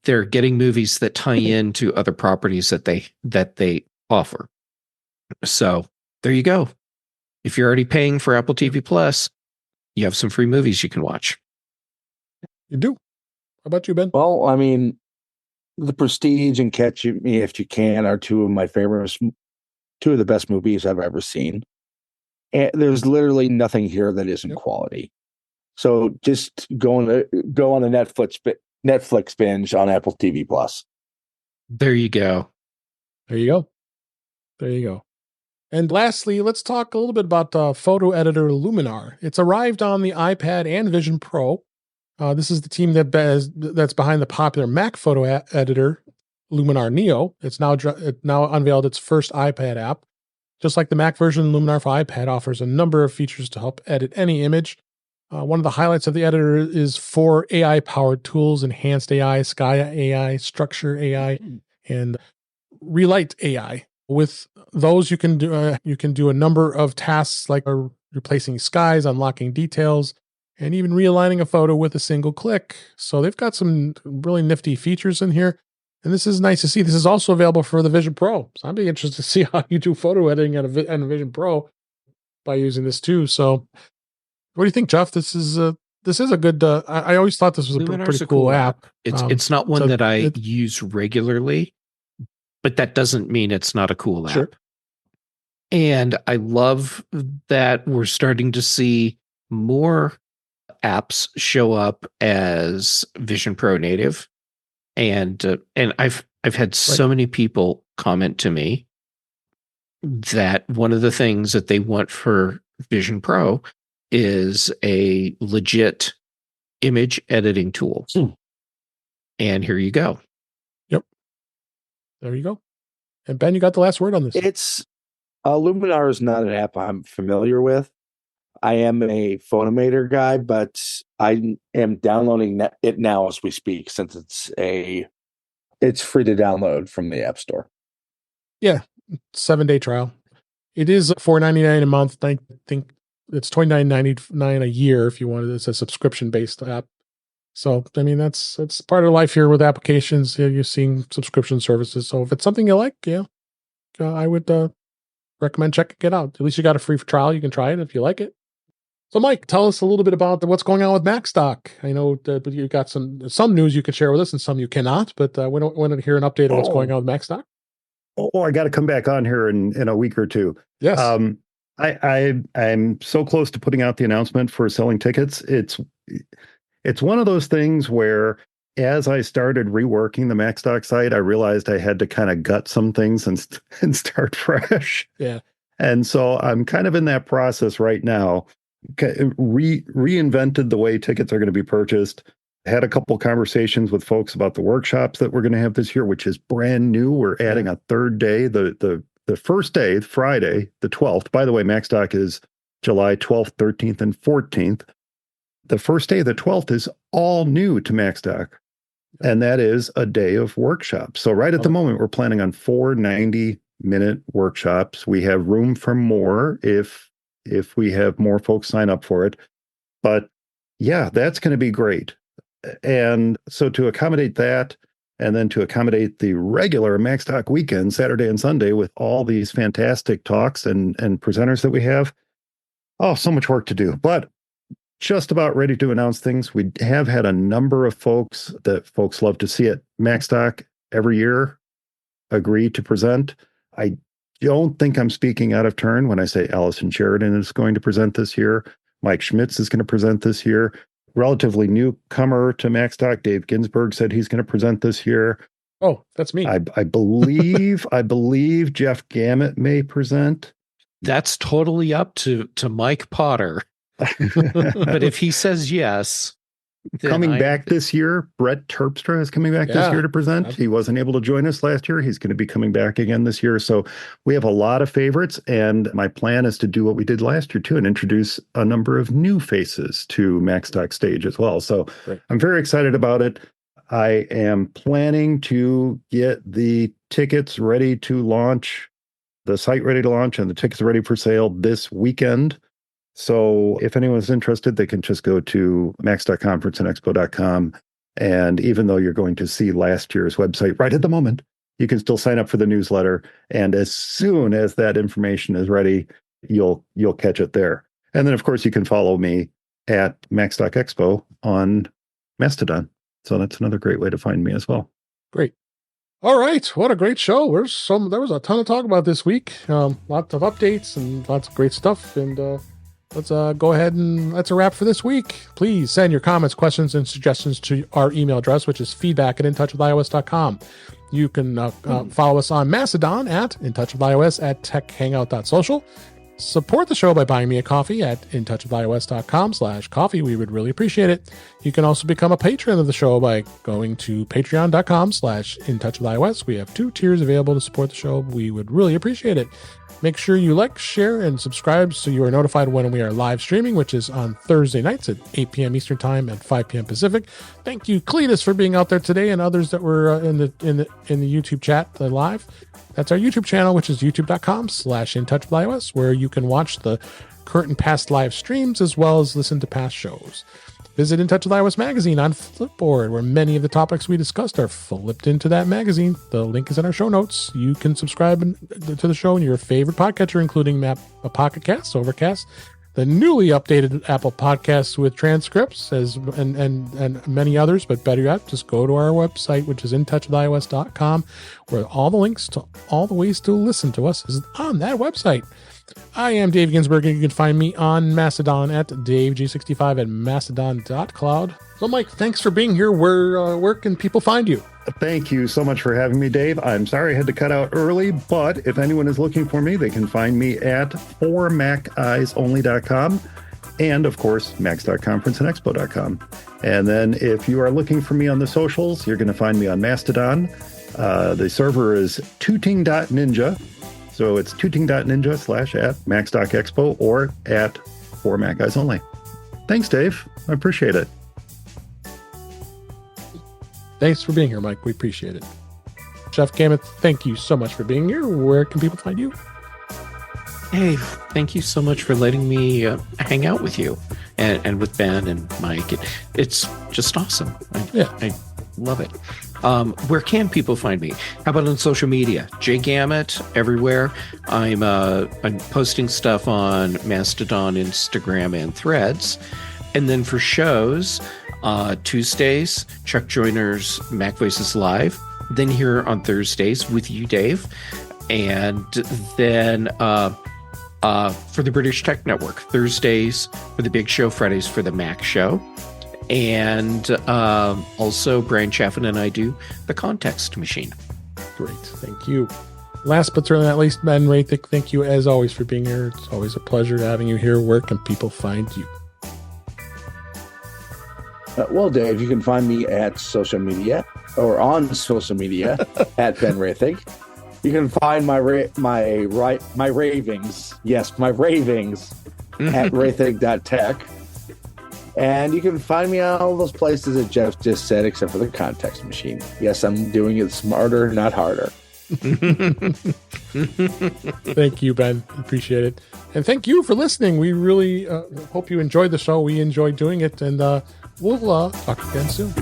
they're getting movies that tie into other properties that they offer. So there you go. If you're already paying for Apple TV Plus, you have some free movies you can watch. You do. How about you, Ben? Well, I mean, The Prestige and Catch Me If You Can are two of my favorites, two of the best movies I've ever seen. And there's literally nothing here that isn't quality. So just go on a Netflix binge on Apple TV Plus. There you go. There you go. There you go. And lastly, let's talk a little bit about photo editor Luminar. It's arrived on the iPad and Vision Pro. This is the team that's behind the popular Mac photo editor Luminar Neo. It's now unveiled its first iPad app. Just like the Mac version, Luminar for iPad offers a number of features to help edit any image. One of the highlights of the editor is 4 AI-powered tools: Enhanced AI, Skya AI, Structure AI, and Relight AI. With those, you can do a number of tasks like replacing skies, unlocking details, and even realigning a photo with a single click. So they've got some really nifty features in here. And this is nice to see. This is also available for the Vision Pro. So I'd be interested to see how you do photo editing on a Vision Pro by using this too. So what do you think, Jeff? This is a good, I always thought this was a pretty cool app. It's not one that I use regularly, but that doesn't mean it's not a cool app. Sure. And I love that we're starting to see more apps show up as Vision Pro native. And I've had so many people comment to me that one of the things that they want for Vision Pro is a legit image editing tool. And here you go. Yep. There you go. And Ben, you got the last word on this. It's Luminar is not an app I'm familiar with. I am a Photomator guy, but I am downloading it now as we speak, since it's free to download from the App Store. Yeah, 7-day trial. It is $4.99 a month. I think it's $29.99 a year if you want it. It's a subscription-based app. So, I mean, that's part of life here with applications. You're seeing subscription services. So if it's something you like, I would recommend checking it out. At least you got a free trial. You can try it if you like it. So, Mike, tell us a little bit about what's going on with MacStock. I know that you got some news you can share with us and some you cannot, but we want to hear an update on what's going on with MacStock. Oh, I got to come back on here in a week or two. Yes. I'm so close to putting out the announcement for selling tickets. It's one of those things where, as I started reworking the MacStock site, I realized I had to kind of gut some things and start fresh. Yeah. And so I'm kind of in that process right now. Reinvented the way tickets are going to be purchased. Had a couple conversations with folks about the workshops that we're going to have this year, which is brand new. We're adding a third day. The first day, Friday, the 12th. By the way, MacStock is July 12th, 13th, and 14th. The first day, the 12th, is all new to MacStock. And that is a day of workshops. So right at the moment, we're planning on 4 90-minute workshops. We have room for more if we have more folks sign up for it. But yeah, that's going to be great. And so to accommodate that, and then to accommodate the regular MacStock weekend, Saturday and Sunday, with all these fantastic talks and presenters that we have, so much work to do. But just about ready to announce things. We have had a number of folks love to see at MacStock every year agree to present. I don't think I'm speaking out of turn when I say Allison Sheridan is going to present this year. Mike Schmitz is going to present this year. Relatively newcomer to MacStock, Dave Ginsburg, said he's going to present this year. Oh, that's me. I believe Jeff Gamet may present. That's totally up to Mike Potter. But if he says yes, coming back this year, Brett Terpstra is coming back this year to present. He wasn't able to join us last year. He's going to be coming back again this year. So we have a lot of favorites, and my plan is to do what we did last year too, and introduce a number of new faces to MacStock stage as well. So I'm very excited about it. I am planning to get the tickets ready to launch, the site ready to launch, and the tickets ready for sale this weekend. So if anyone's interested, they can just go to max.conferenceandexpo.com. And even though you're going to see last year's website right at the moment, you can still sign up for the newsletter. And as soon as that information is ready, you'll catch it there. And then, of course, you can follow me at max.expo on Mastodon. So that's another great way to find me as well. Great. All right. What a great show. There was a ton to talk about this week. Lots of updates and lots of great stuff. And let's go ahead and that's a wrap for this week. Please send your comments, questions, and suggestions to our email address, which is feedback@intouchwithios.com. You can follow us on Mastodon at intouchwithios at techhangout.social. Support the show by buying me a coffee at intouchwithios.com/coffee. We would really appreciate it. You can also become a patron of the show by going to patreon.com/intouchwithios. We have 2 tiers available to support the show. We would really appreciate it. Make sure you like, share, and subscribe so you are notified when we are live streaming, which is on Thursday nights at 8 p.m. Eastern Time and 5 p.m. Pacific. Thank you, Cletus, for being out there today, and others that were in the YouTube chat live. That's our YouTube channel, which is youtube.com/intouchwithios, where you can watch the current and past live streams as well as listen to past shows. Visit In Touch with iOS magazine on Flipboard, where many of the topics we discussed are flipped into that magazine. The link is in our show notes. You can subscribe to the show in your favorite podcatcher, including Pocket Cast, Overcast, the newly updated Apple Podcasts with transcripts, and many others. But better yet, just go to our website, which is intouchwithios.com, where all the links to all the ways to listen to us is on that website. I am Dave Ginsburg, and you can find me on Mastodon at DaveG65 at mastodon.cloud. So, Mike, thanks for being here. Where can people find you? Thank you so much for having me, Dave. I'm sorry I had to cut out early, but if anyone is looking for me, they can find me at formaceyesonly.com and, of course, max.conferenceandexpo.com. And then if you are looking for me on the socials, you're going to find me on Mastodon. The server is tooting.ninja. So it's tooting.ninja / at max.expo or at formaceyesonly. Thanks, Dave. I appreciate it. Thanks for being here, Mike. We appreciate it. Chef Gamet, thank you so much for being here. Where can people find you? Hey, thank you so much for letting me hang out with you and with Ben and Mike. It's just awesome. I love it. Where can people find me? How about on social media? Gamet everywhere. I'm posting stuff on Mastodon, Instagram, and Threads. And then for shows, Tuesdays, Chuck Joyner's Mac Voices Live. Then here on Thursdays with you, Dave. And then for the British Tech Network, Thursdays for the Big Show, Fridays for the Mac Show. And also Brian Chaffin and I do the Context Machine. Great. Thank you. Last but certainly not least, Ben Roethig, thank you as always for being here. It's always a pleasure having you here. Where can people find you? Well, Dave, you can find me at social media or on social media at Ben Roethig. You can find my ravings. Yes, my ravings at Roethig.tech. And you can find me on all those places that Jeff just said, except for the Context Machine. Yes, I'm doing it smarter, not harder. Thank you, Ben. Appreciate it. And thank you for listening. We really hope you enjoyed the show. We enjoyed doing it. And we'll talk again soon.